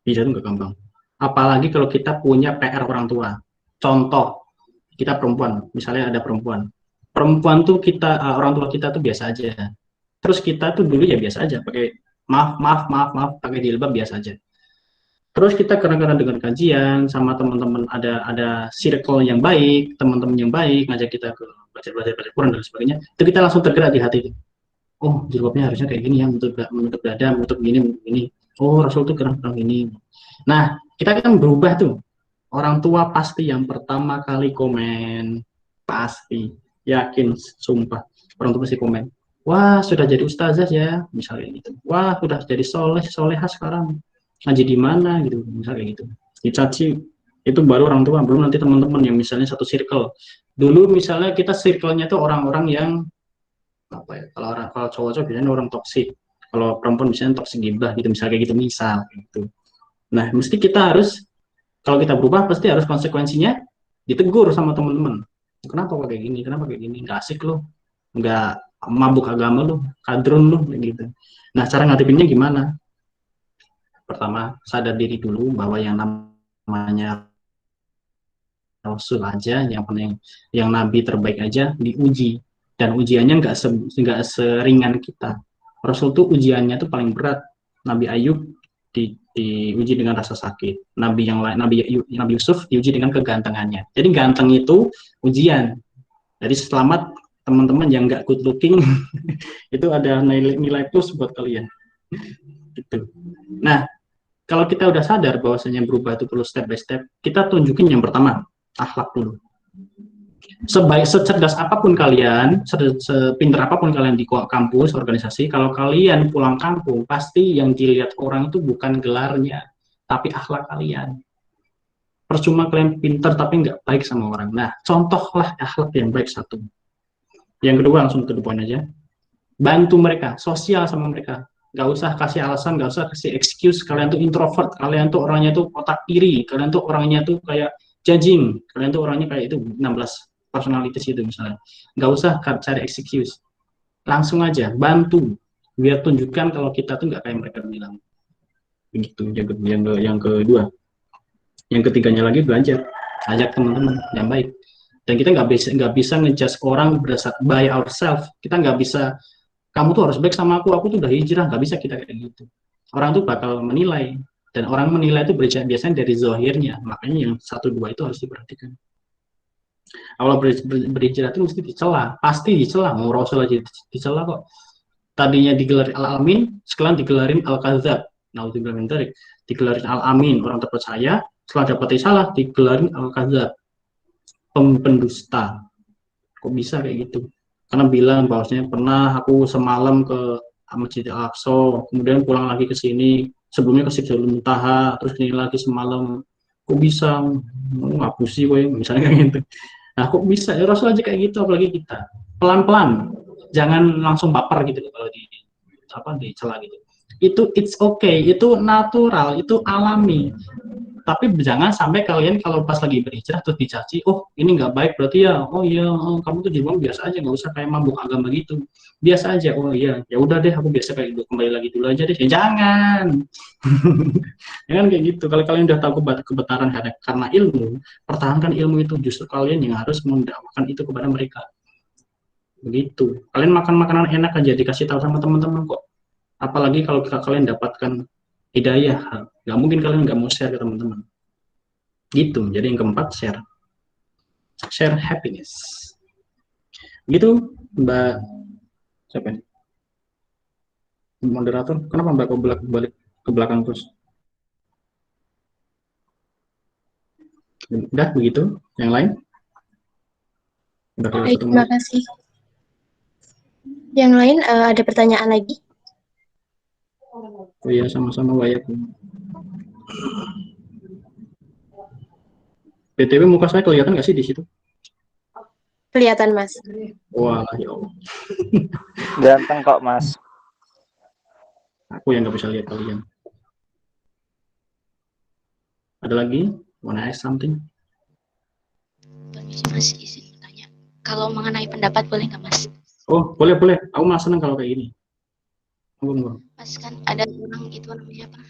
hijrah itu nggak gampang. Apalagi kalau kita punya PR orang tua. Contoh, kita perempuan, misalnya ada perempuan tuh kita orang tua kita tuh biasa aja. Terus kita tuh dulu ya biasa aja, pakai maaf, pakai jilbab biasa aja. Terus kita kadang-kadang dengan kajian sama teman-teman ada circle yang baik, teman-teman yang baik ngajak kita ke belajar Quran dan sebagainya. Itu kita langsung tergerak di hati. Oh, jilbabnya harusnya kayak gini ya, menutup dada, menutup ini. Oh, Rasul tuh kurang ini. Nah, kita kan berubah tuh. Orang tua pasti yang pertama kali komen, pasti yakin, sumpah. Orang tua pasti komen. Wah, sudah jadi ustazah ya, misalnya gitu. Wah, sudah jadi solehah sekarang. Ngaji di mana gitu, misalnya gitu. Dicaci itu baru orang tua, belum nanti teman-teman yang misalnya satu circle. Dulu misalnya kita circle-nya tuh orang-orang yang apa ya? Kalau cowok-cowok biasanya orang toksik. Kalau perempuan misalnya toksik gibah gitu, misalnya kayak gitu. Nah, mesti kita harus kalau kita berubah pasti harus konsekuensinya ditegur sama teman-teman. Kenapa kayak gini? Nggak asik lo, nggak mabuk agama lo, kadrun lo, gitu. Nah, cara ngadepinnya gimana? Pertama, sadar diri dulu bahwa yang namanya Rasul aja, yang Nabi terbaik aja diuji, dan ujiannya nggak seringan kita. Rasul tuh ujiannya tuh paling berat. Nabi Ayub diuji dengan rasa sakit. Nabi yang lain, Nabi Yusuf diuji dengan kegantengannya. Jadi ganteng itu ujian. Jadi selamat teman-teman yang nggak good looking itu ada nilai plus buat kalian. Gitu. Nah, kalau kita udah sadar bahwasanya berubah itu perlu step by step, kita tunjukin yang pertama, akhlak dulu. Secerdas apapun kalian, sepintar apapun kalian di kampus, organisasi, kalau kalian pulang kampung, pasti yang dilihat orang itu bukan gelarnya, tapi akhlak kalian. Percuma kalian pintar tapi nggak baik sama orang. Nah, contohlah akhlak yang baik satu. Yang kedua, langsung ke depan aja. Bantu mereka, sosial sama mereka. Nggak usah kasih alasan, nggak usah kasih excuse. Kalian tuh introvert, kalian tuh orangnya tuh otak iri, kalian tuh orangnya tuh kayak judging, kalian tuh orangnya kayak itu 16 personalities itu misalnya. Nggak usah cari excuse, langsung aja bantu, biar tunjukkan kalau kita tuh nggak kayak mereka bilang. Begitu. Yang kedua, yang ketiganya lagi belajar, ajak teman-teman yang baik. Dan kita nggak bisa ngejudge orang berdasar by ourselves. Kita nggak bisa kamu tuh harus baik sama aku tuh udah hijrah, nggak bisa kita kayak gitu. Orang tuh bakal menilai, dan orang menilai itu biasanya dari zahirnya, makanya yang 1-2 itu harus diperhatikan. Awal berhijrah itu mesti dicela, pasti dicela, mau Rasul aja dicela kok. Tadinya digelarin Al-Amin, sekarang digelarin Al-Kadzab. Naudzubillah min dzalik. Digelarin Al-Amin, orang terpercaya, setelah dapat salah digelarin Al-Kadzab, pendusta. Kok bisa kayak gitu? Karena bilang bahwasanya pernah aku semalam ke Masjid Al-Aqsa, kemudian pulang lagi ke sini, sebelumnya ke Sidratul Muntaha, terus ini lagi semalam. Kok bisa ngapusi kowe misalnya kayak gitu. Nah, kok bisa ya Rasul aja kayak gitu, apalagi kita. Pelan-pelan, jangan langsung baper gitu kalau dicela gitu. Itu it's okay, itu natural, itu alami. Tapi jangan sampai kalian kalau pas lagi berhijrah terus dicaci, oh ini nggak baik berarti ya, oh iya, oh, kamu tuh jilbab biasa aja, nggak usah kayak mabuk agama gitu, biasa aja, oh iya, ya udah deh, aku biasa kayak gitu, kembali lagi dulu aja deh, ya jangan, jangan kayak gitu. Kalau kalian udah tahu kebenaran karena ilmu, pertahankan ilmu itu, justru kalian yang harus mendakwakan itu kepada mereka. Begitu. Kalian makan makanan enak aja dikasih tahu sama teman-teman kok. Apalagi kalau kalian dapatkan hidayah, nggak mungkin kalian nggak mau share ke teman-teman. Gitu. Jadi yang keempat, share happiness. Gitu, Mbak. Siapa ini? Moderator. Kenapa Mbak kok balik ke belakang terus? Udah begitu. Yang lain? Baik, terima kasih. Yang lain ada pertanyaan lagi? Oh iya, sama-sama Wayak. BTW muka saya kelihatan nggak sih di situ? Kelihatan, Mas. Wah, ya Allah. Ganteng kok, Mas. Aku yang nggak bisa lihat kalian. Ada lagi? Wanna ask something? Mas, izin bertanya. Kalau mengenai pendapat boleh nggak, Mas? Oh, boleh. Aku malah seneng kalau kayak gini. Mas, kan ada orang itu namanya apa?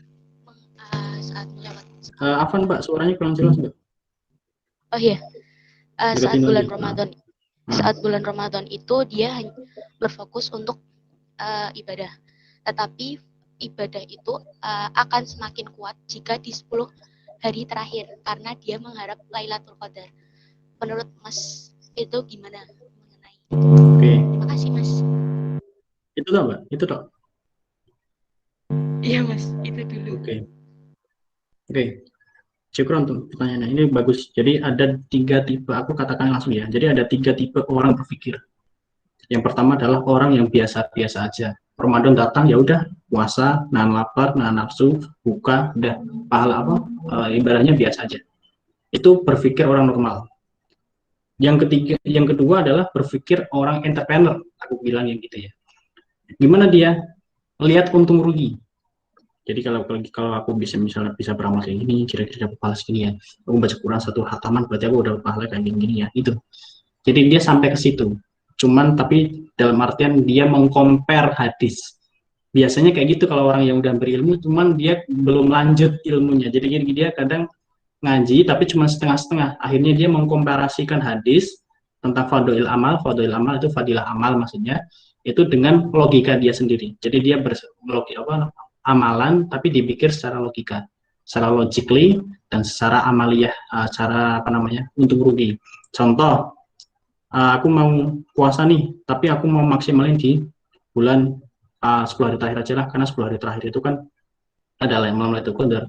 Saat melewati. Afan, Mbak, suaranya kurang jelas, Mbak. Oh iya. Saat bulan lagi. Ramadan. Saat bulan Ramadan itu dia hanya berfokus untuk ibadah. Tetapi ibadah itu akan semakin kuat jika di 10 hari terakhir karena dia mengharap Lailatul Qadar. Menurut Mas itu gimana mengenai itu? Oke. Terima kasih, Mas. Itu toh, Mbak? Itu toh? Iya, Mas. Itu dulu. Oke. Syukur untuk pertanyaannya. Ini bagus. Jadi ada 3 tipe, aku katakan langsung ya. Jadi ada 3 tipe orang berpikir. Yang pertama adalah orang yang biasa-biasa aja. Ramadan datang ya udah puasa, nahan lapar, nahan nafsu, buka, udah pahala ibadahnya biasa aja. Itu berpikir orang normal. Yang kedua adalah berpikir orang entrepreneur. Aku bilang yang gitu ya. Gimana dia? Lihat untung rugi. Jadi kalau aku bisa beramal kayak gini, kira-kira dapat pahala segini ya. Aku baca Quran 1 khataman, berarti aku udah pahala kayak gini ya. Itu. Jadi dia sampai ke situ. Cuman tapi dalam artian dia meng-compare hadis. Biasanya kayak gitu kalau orang yang udah berilmu, cuman dia belum lanjut ilmunya. Jadi dia kadang ngaji tapi cuma setengah-setengah. Akhirnya dia mengkomparasikan hadis tentang fadhil amal itu fadilah amal maksudnya, itu dengan logika dia sendiri. Jadi dia amalan tapi dipikir secara logika, secara logically dan secara amaliyah, cara untung rugi. Contoh, aku mau puasa nih, tapi aku mau maksimalin di bulan 10 hari terakhir aja lah, karena 10 hari terakhir itu kan ada Lailatul Qadar.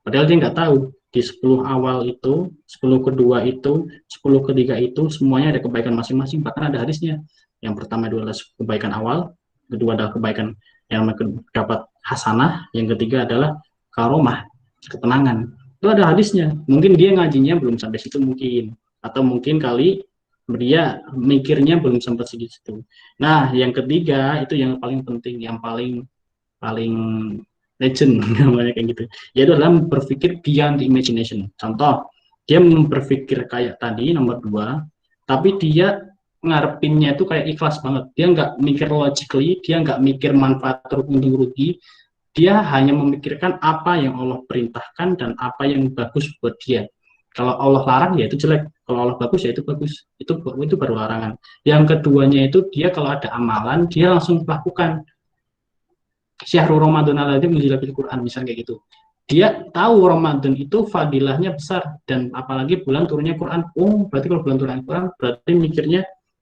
Padahal dia nggak tahu di 10 awal itu, 10 kedua itu, 10 ketiga itu semuanya ada kebaikan masing-masing, bahkan ada hadisnya. Yang pertama adalah kebaikan awal, kedua adalah kebaikan yang dapat hasanah, yang ketiga adalah karomah, ketenangan. Itu ada hadisnya. Mungkin dia ngajinya belum sampai situ mungkin, atau mungkin kali dia mikirnya belum sampai segitu. Nah, yang ketiga itu yang paling penting, yang paling legend namanya kayak gitu. Yaitu adalah berpikir beyond the imagination. Contoh, dia berpikir kayak tadi nomor 2, tapi dia ngarepinnya itu kayak ikhlas banget. Dia nggak mikir logically, dia nggak mikir manfaat untung rugi. Dia hanya memikirkan apa yang Allah perintahkan dan apa yang bagus buat dia. Kalau Allah larang ya itu jelek, kalau Allah bagus ya itu bagus. Itu baru larangan. Yang keduanya itu dia kalau ada amalan dia langsung lakukan. Syahrul Ramadan alladzi unzila fil Quran misalnya kayak gitu. Dia tahu Ramadan itu fadilahnya besar dan apalagi bulan turunnya Quran. Oh, berarti kalau bulan turunnya Quran berarti mikirnya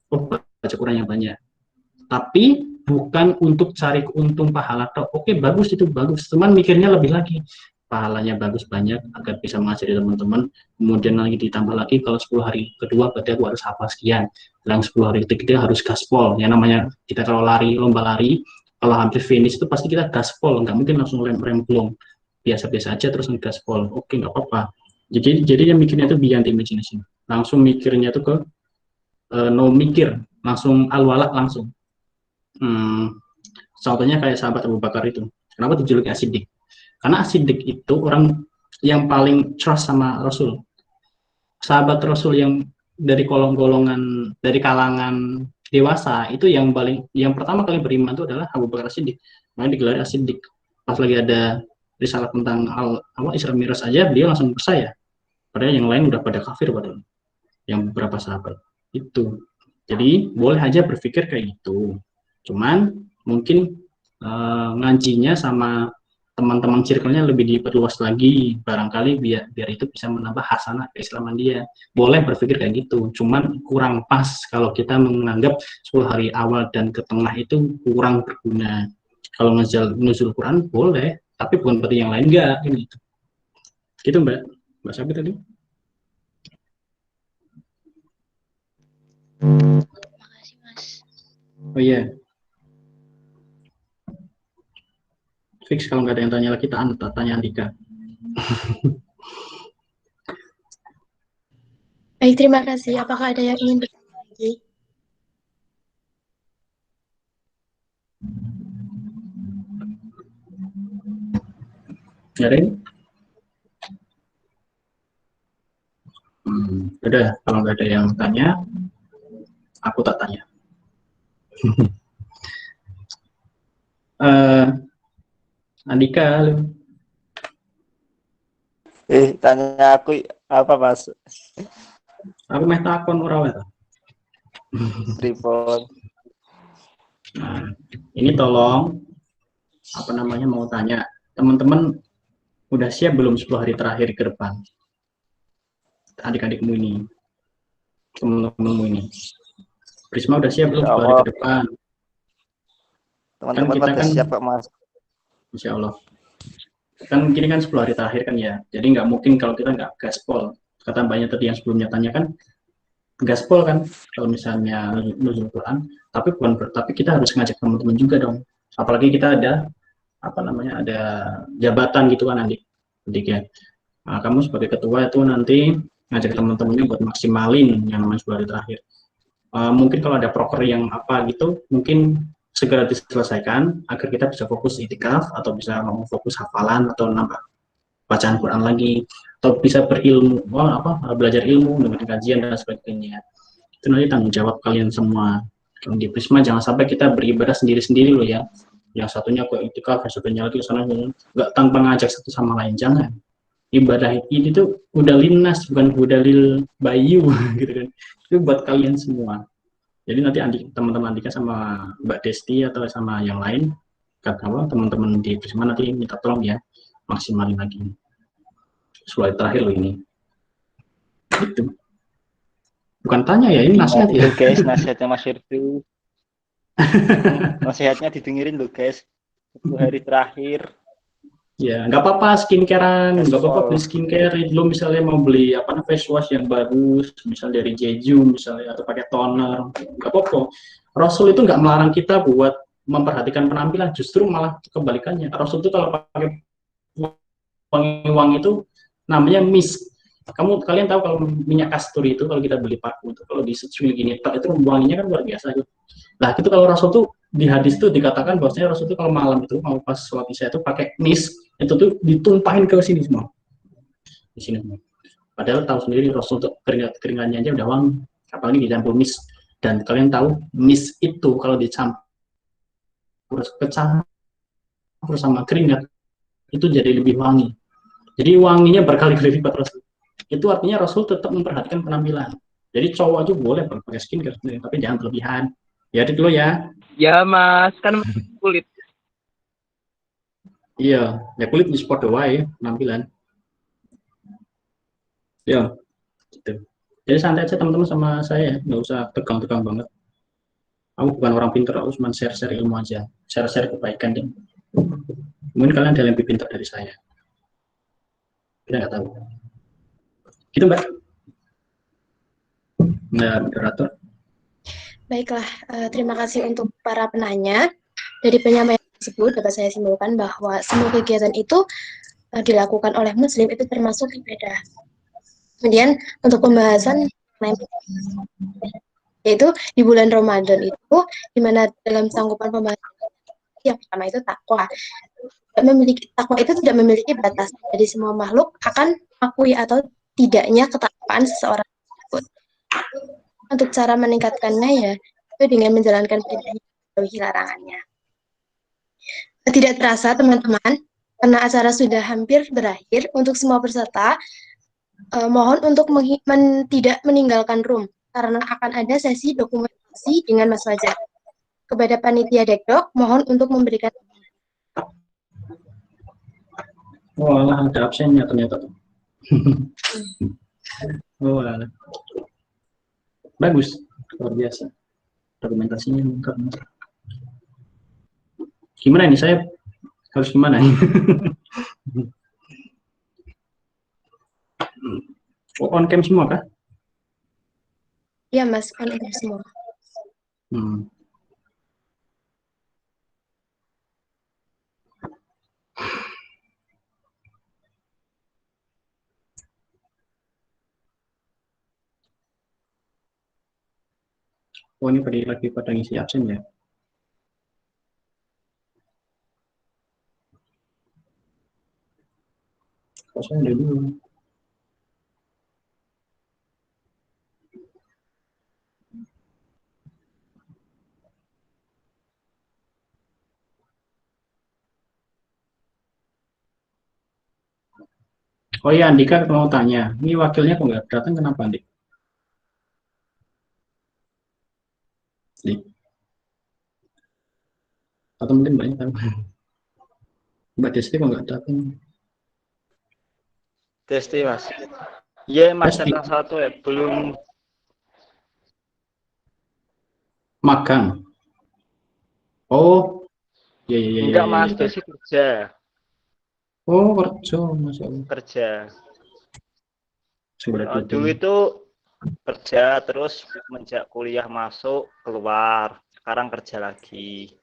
oh baca Quran yang banyak. Tapi bukan untuk cari untung pahala. Oke, bagus itu bagus. Cuman mikirnya lebih lagi. Pahalanya bagus banyak agar bisa mengajari teman-teman. Kemudian lagi ditambah lagi kalau 10 hari kedua berarti aku harus hafal sekian. Yang 10 hari ketiga harus gaspol. Yang namanya kita kalau lari, lomba lari, kalau hampir finish itu pasti kita gaspol. Nggak mungkin langsung rem-rem biasa-biasa aja terus gaspol. Oke, nggak apa-apa. Jadi yang mikirnya itu beyond imagination. Langsung mikirnya itu ke no mikir. Langsung al-wala langsung. Contohnya kayak sahabat Abu Bakar itu. Kenapa dijuluki As-Siddiq? Karena As-Siddiq itu orang yang paling trust sama Rasul. Sahabat Rasul yang dari golongan dari kalangan dewasa itu yang pertama kali beriman itu adalah Abu Bakar As-Siddiq. Makanya digelar As-Siddiq. Pas lagi ada risalah tentang Isra Mi'raj aja beliau langsung percaya. Padahal yang lain udah pada kafir padahal. Yang beberapa sahabat itu. Jadi boleh aja berpikir kayak gitu. Cuman mungkin ngajinya sama teman-teman circle-nya lebih diperluas lagi, barangkali biar itu bisa menambah hasanah keislaman dia. Boleh berpikir kayak gitu, cuman kurang pas kalau kita menganggap 10 hari awal dan ke tengah itu kurang berguna. Kalau nuzul Quran boleh, tapi bukan berarti yang lain enggak gitu. Gitu Mbak Sabi tadi. Makasih Mas. Oh iya. Fix kalau nggak ada yang tanya lagi, tanya Andika. Baik, terima kasih. Apakah ada yang ingin bertanya lagi? Ada ini? Udah, kalau nggak ada yang tanya, aku tak tanya. Andika, halo. Tanya aku apa Mas? Aku meh takon ora wae. Tripod. Nah, ini tolong mau tanya, teman-teman udah siap belum 10 hari terakhir ke depan? Adik-adikmu ini, teman-temanmu ini. Prisma udah siap belum 10 hari ke depan? Teman-teman kita kan siap Pak Mas. Insya Allah. Kan kini kan 10 hari terakhir kan ya. Jadi nggak mungkin kalau kita nggak gaspol. Kata banyak tadi yang sebelumnya tanya kan, gaspol kan kalau misalnya nuzul Quran. Tapi kita harus ngajak teman-teman juga dong. Apalagi kita ada ada jabatan gitu kan adik ya. Nah, kamu sebagai ketua itu nanti ngajak teman-temannya buat maksimalin yang namanya 10 hari terakhir. Mungkin kalau ada proker yang apa gitu, mungkin segera diselesaikan agar kita bisa fokus itikaf atau bisa fokus hafalan atau nambah bacaan Quran lagi atau bisa berilmu belajar ilmu dengan kajian dan sebagainya. Itu nanti tanggung jawab kalian semua. Kalau di Prisma jangan sampai kita beribadah sendiri-sendiri loh ya. Yang satunya ke itikaf, yang satunya lagi ke sana nggak tanpa ngajak satu sama lain, jangan. Ibadah ini tuh udah linnas bukan budalil bayu gitu kan. Itu buat kalian semua. Jadi nanti teman-teman Andika sama Mbak Desti atau sama yang lain, teman-teman di Prisma nanti minta tolong ya, maksimalin lagi. Slide terakhir loh ini. Itu. Bukan tanya ya, ini nasihat ya. Guys, nasihatnya Mas Irdu. Nasihatnya didengerin loh guys. 10 hari terakhir. Ya, nggak apa-apa skincarean, nggak apa-apa beli skincare. Lo misalnya mau beli face wash yang bagus, misalnya dari Jeju misalnya, atau pakai toner, nggak apa-apa. Rasul itu nggak melarang kita buat memperhatikan penampilan, justru malah kebalikannya. Rasul itu kalau pakai wangi-wangi itu namanya misk. Kalian tahu kalau minyak kasturi itu kalau kita beli paku itu kalau disetril gini, itu wanginya kan luar biasa gitu. Nah, itu kalau Rasul tuh di hadis itu dikatakan bahwasanya Rasul itu kalau malam itu mau pas sholat isya itu pakai misk, itu tuh ditumpahin ke sini semua. Di sini semua. Padahal tahu sendiri Rasul tuh keringatnya aja udah wangi, apalagi dicampur misk. Dan kalian tahu misk itu kalau dicampur sama keringat itu jadi lebih wangi. Jadi wanginya berkali-kali lipat Rasul. itu artinya Rasul tetap memperhatikan penampilan. Jadi cowok aja boleh pakai skincare, tapi jangan berlebihan. Ya itu dulu ya. Ya Mas, kan kulit. Iya, ya kulit di sport doang penampilan. Ya, gitu. Jadi santai aja teman-teman sama saya, nggak usah tegang-tegang banget. Aku bukan orang pintar, aku cuma share-share ilmu aja, share-share kebaikan deh. Mungkin kalian ada yang lebih pintar dari saya. Kita nggak tahu. Gitu Mbak. Nah, moderator. Baiklah, terima kasih untuk para penanya. Dari penyampaian tersebut dapat saya simpulkan bahwa semua kegiatan itu dilakukan oleh Muslim itu termasuk ibadah. Kemudian untuk pembahasan yaitu di bulan Ramadan itu, di mana dalam sanggupan pembahasan yang pertama itu takwa. Takwa itu tidak memiliki batas. Jadi semua makhluk akan mengakui atau tidaknya ketakwaan seseorang tersebut. Untuk cara meningkatkannya ya itu dengan menjalankan perintahnya, menjauhi larangannya. Tidak terasa teman-teman, karena acara sudah hampir berakhir, untuk semua peserta mohon untuk tidak meninggalkan room karena akan ada sesi dokumentasi dengan Mas Fajar. Kepada panitia Dekdok, mohon untuk memberikan. Oh, alah, ada absennya ternyata. Oh, alah. Bagus, luar biasa. Dokumentasinya lengkap. Gimana ini saya harus gimana nih? Oh, on cam semua kah? Ya Mas, on cam semua. Oh, ini lagi pada ngisi absen ya? Kosong dulu. Oh iya, Andika mau tanya, ini wakilnya kok nggak datang, kenapa, Andik? Atau mungkin banyak tahu. Mbak Desti kok nggak datang? Desti Mas. Iya Mas, centang satu ya, belum magang. Oh, iya. Enggak Mas, Desti kerja. Oh, kerja, Mas. Kerja. Dulu itu kerja, terus menjak kuliah masuk, keluar. Sekarang kerja lagi.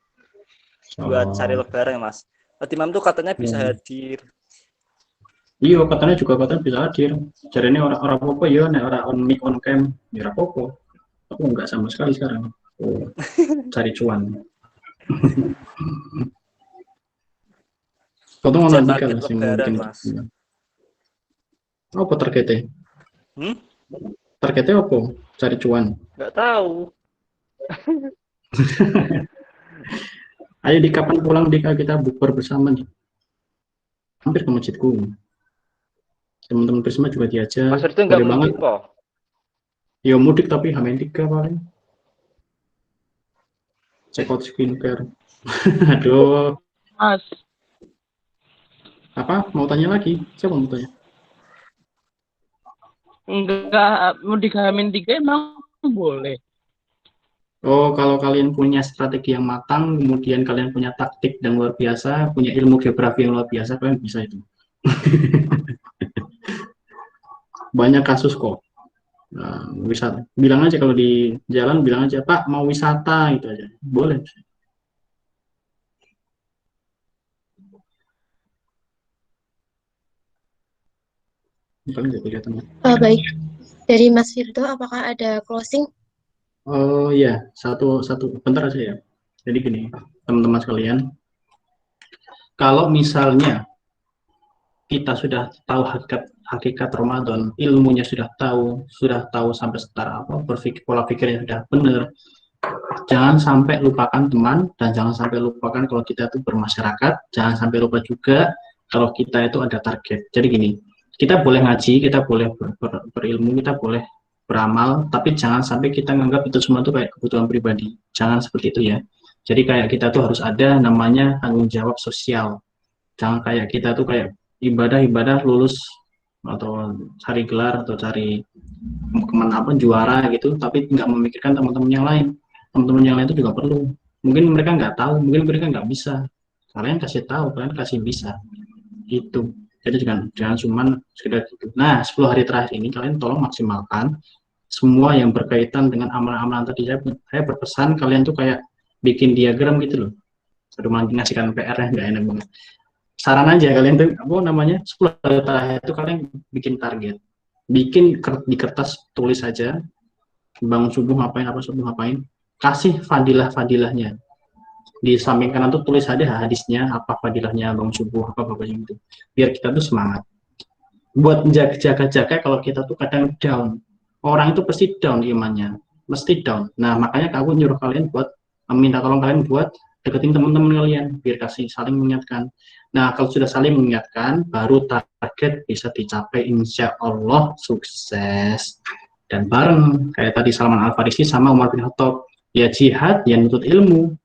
Buat cari lebaran Mas. Imam tuh katanya bisa hadir. Iya, katanya bisa hadir. Caranya orang apa ya, nek orang on mic on cam, ya apa-apa. Aku enggak sama sekali sekarang. Oh, cari cuan. Kau tuh mau Andika lah sih mungkin. Apa targetnya? Targetnya apa? Cari cuan? Enggak tahu. Ayo di kapan pulang Dika, kita bukber bersama nih. Hampir ke masjidku. Teman-teman Prisma juga diajak. Mas itu enggak mudik kok. Ya mudik tapi H-3 paling. Check out skincare. Aduh. Mas. Apa? Mau tanya lagi? Siapa mau tanya? Enggak, mudik H-3 emang boleh. Oh, kalau kalian punya strategi yang matang, kemudian kalian punya taktik yang luar biasa, punya ilmu geografi yang luar biasa, kalian bisa itu. Banyak kasus kok. Nah, wisata. Bilang aja kalau di jalan, bilang aja, Pak, mau wisata, itu aja. Boleh. Baik. Dari Mas Firdo, apakah ada closing? Oh iya, satu bentar aja ya. Jadi gini, teman-teman sekalian, kalau misalnya kita sudah tahu hakikat Ramadan, ilmunya sudah tahu sampai setara apa, pola pikirnya sudah benar, jangan sampai lupakan teman, dan jangan sampai lupakan kalau kita itu bermasyarakat, jangan sampai lupa juga kalau kita itu ada target. Jadi gini, Kita boleh ngaji, kita boleh berilmu, kita boleh beramal, tapi jangan sampai kita menganggap itu semua itu kayak kebutuhan pribadi. Jangan seperti itu ya. Jadi kayak kita tuh harus ada namanya tanggung jawab sosial. Jangan kayak kita tuh kayak ibadah lulus atau cari gelar atau cari kemana apa juara gitu, tapi nggak memikirkan teman-teman yang lain. Teman-teman yang lain itu juga perlu. Mungkin mereka nggak tahu, mungkin mereka nggak bisa. Kalian kasih tahu, kalian kasih bisa. Itu. Jadi jangan cuma sekedar gitu. Nah, 10 hari terakhir ini kalian tolong maksimalkan semua yang berkaitan dengan amalan-amalan tadi. Saya berpesan kalian tuh kayak bikin diagram gitu loh. Aduh, ngasihkan PR-nya nggak enak banget. Saran aja kalian tuh apa namanya 10 hari terakhir itu kalian bikin target. Bikin di kertas tulis aja bangun subuh ngapain apa subuh ngapain. Kasih fadilah-fadilahnya. Di samping kanan tuh tulis aja hadisnya apa fadilahnya bangun subuh apa gitu biar kita tuh semangat buat jaga-jaga kalau kita tuh kadang down, orang itu pasti down imannya, mesti down. Nah makanya aku nyuruh kalian buat minta tolong kalian buat deketin teman-teman kalian biar kasih saling mengingatkan. Nah kalau sudah saling mengingatkan baru target bisa dicapai, insya Allah sukses. Dan bareng kayak tadi Salman Al Farisi sama Umar bin Khattab, ya jihad yang nuntut ilmu.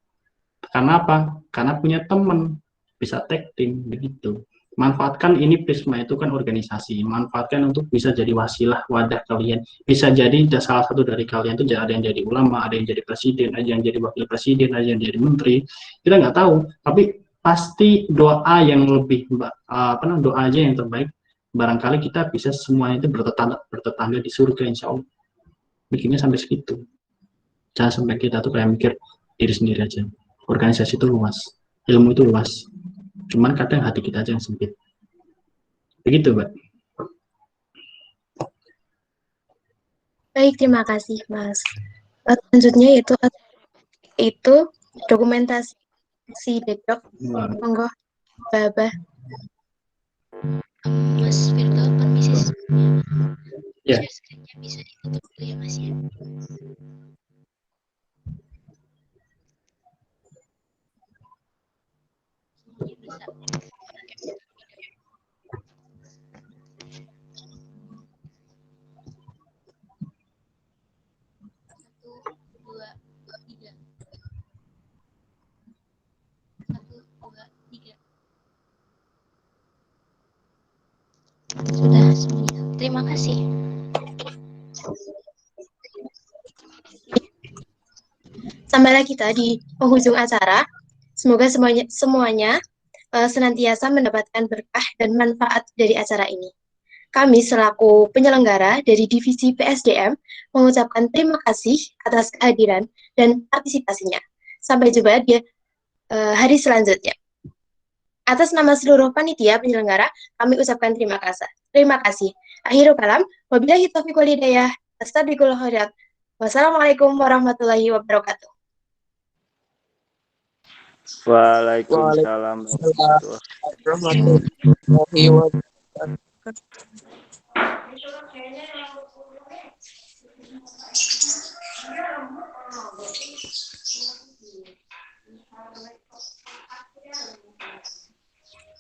Karena apa? Karena punya teman, bisa tag team, begitu. Manfaatkan ini Prisma itu kan organisasi, manfaatkan untuk bisa jadi wasilah wadah kalian. Bisa jadi salah satu dari kalian itu ada yang jadi ulama, ada yang jadi presiden, ada yang jadi wakil presiden, ada yang jadi menteri. Kita nggak tahu, tapi pasti doa yang lebih doa aja yang terbaik. Barangkali kita bisa semuanya itu bertetangga di surga, insya Allah. Bikinnya sampai segitu. Jangan sampai kita tuh kayak mikir diri sendiri aja. Organisasi itu luas, ilmu itu luas. Cuman kadang hati kita aja yang sempit. Begitu, Mbak. Baik, terima kasih, Mas. Selanjutnya itu dokumentasi Dedok. Monggo, Baba. Mas Firda, permisi sebelumnya. Ya. Share screen-nya bisa ditutup dulu ya, Mas ya. Bisa. Sudah semuanya. Terima kasih. Sampailah kita di penghujung acara. Semoga semuanya senantiasa mendapatkan berkah dan manfaat dari acara ini. Kami selaku penyelenggara dari Divisi PSDM mengucapkan terima kasih atas kehadiran dan partisipasinya. Sampai jumpa di hari selanjutnya. Atas nama seluruh panitia penyelenggara, kami ucapkan terima kasih. Terima kasih. Akhirul kalam, wabillahi taufiq wal hidayah. Astagfirullahal khairat. Wassalamualaikum warahmatullahi wabarakatuh. Waalaikumsalam warahmatullahi wabarakatuh.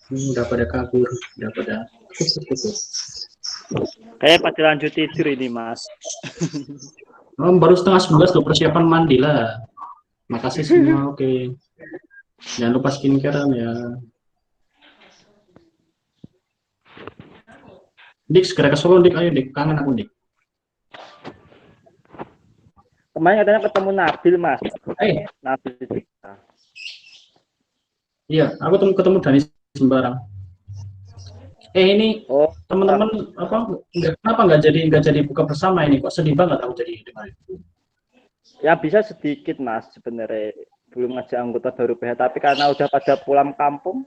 Udah pada kabur, udah pada kayak pada lanjut tidur ini, Mas. baru setengah 11 tuh persiapan mandi lah. Makasih semua, oke. Jangan lupa skincare ya. Dik, segera ke Solo, Dik. Ayo, Dik. Kangen aku, Dik. Kemarin katanya ketemu Nabil, Mas. Nabil. Iya, aku ketemu Dani sembarang. Ini teman-teman kenapa nggak jadi buka bersama ini? Kok sedih banget aku jadi kemarin. Ya bisa sedikit, Mas, sebenarnya belum ngajak anggota baru PH, tapi karena udah pada pulang kampung.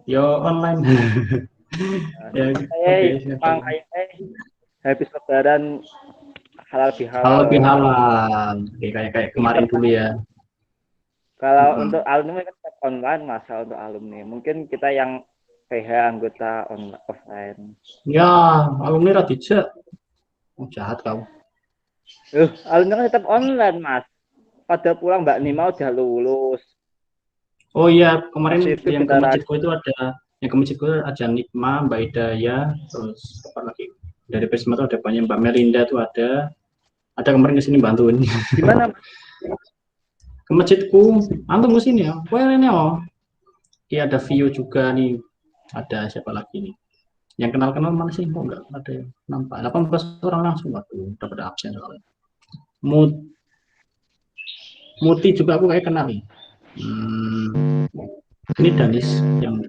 Yo online. Ya, habis lebaran halal bihalal. Halal bihalal. Kayak kemarin dulu ya. Kalau untuk alumni kan tetap online, Mas. Untuk alumni mungkin kita yang PH anggota offline. Ya, alumni Radija. Jahat kau. Alumni kan tetap online, Mas. Pada pulang Mbak Nima udah lulus. Oh iya, kemarin yang ke masjidku itu Yang ke masjidku ada Nikma, Mbak Hidayah, terus apa lagi? Dari Prisma tuh ada banyak, Mbak Melinda tuh ada kemarin kesini bantuin. Gimana? Ke masjidku, antum kesini ya? Wah ini oh. Iya ada Vio juga nih, ada siapa lagi nih? Yang kenal-kenal mana sih? Kok nggak ada yang nampak? 18 orang langsung, waduh, udah pada absen soalnya. Muti juga aku kayak kenal nih. Ini Danis yang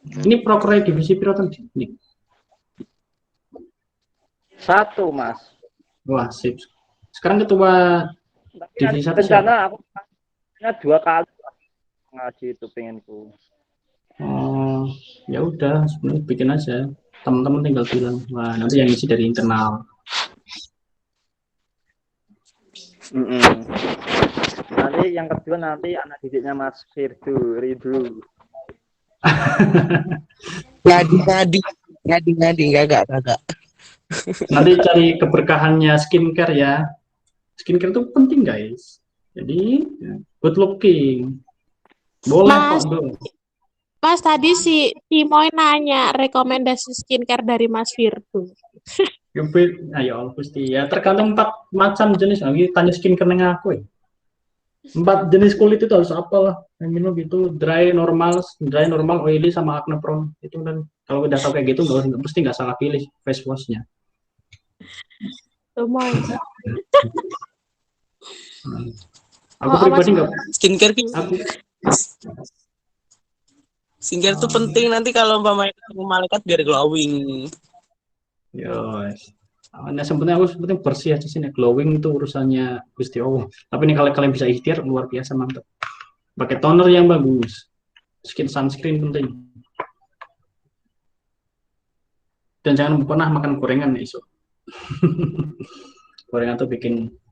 ini proker divisi pilotan ini. 1, Mas. Wah sip. Sekarang ketua Tapi divisi 1 siapa? rencana aku 2 kali ngaji itu pengenku. Oh, ya udah, sebenarnya bikin aja. Teman-teman tinggal bilang, wah nanti yang isi dari internal. Nanti yang kedua nanti anak didiknya Mas Ridhu. Ngadi, enggak. Nanti cari keberkahannya skincare ya. Skincare itu penting guys. Jadi good looking. Boleh Mas, kok dong. Mas tadi si Timoy nanya rekomendasi skincare dari Mas Firdu. Ya Allah Gusti ya tergantung 4 macam jenis lagi tanya skincare yang aku ya. 4 jenis kulit itu harus apa lah yang minum gitu dry normal, oily sama acne prone itu kan kalau udah tahu kayak gitu mesti nggak salah pilih face washnya. Timoy. Aku pribadi nggak. Skincare tuh penting nanti kalau umpamanya ketemu malaikat biar glowing. Yes. Nah, sebetulnya bersih aja sini. Glowing itu urusannya Gusti Allah. Tapi ini kalau kalian bisa ikhtiar luar biasa mantap. Pakai toner yang bagus. Sunscreen penting. Dan jangan pernah makan gorengan iso. Gorengan tuh bikin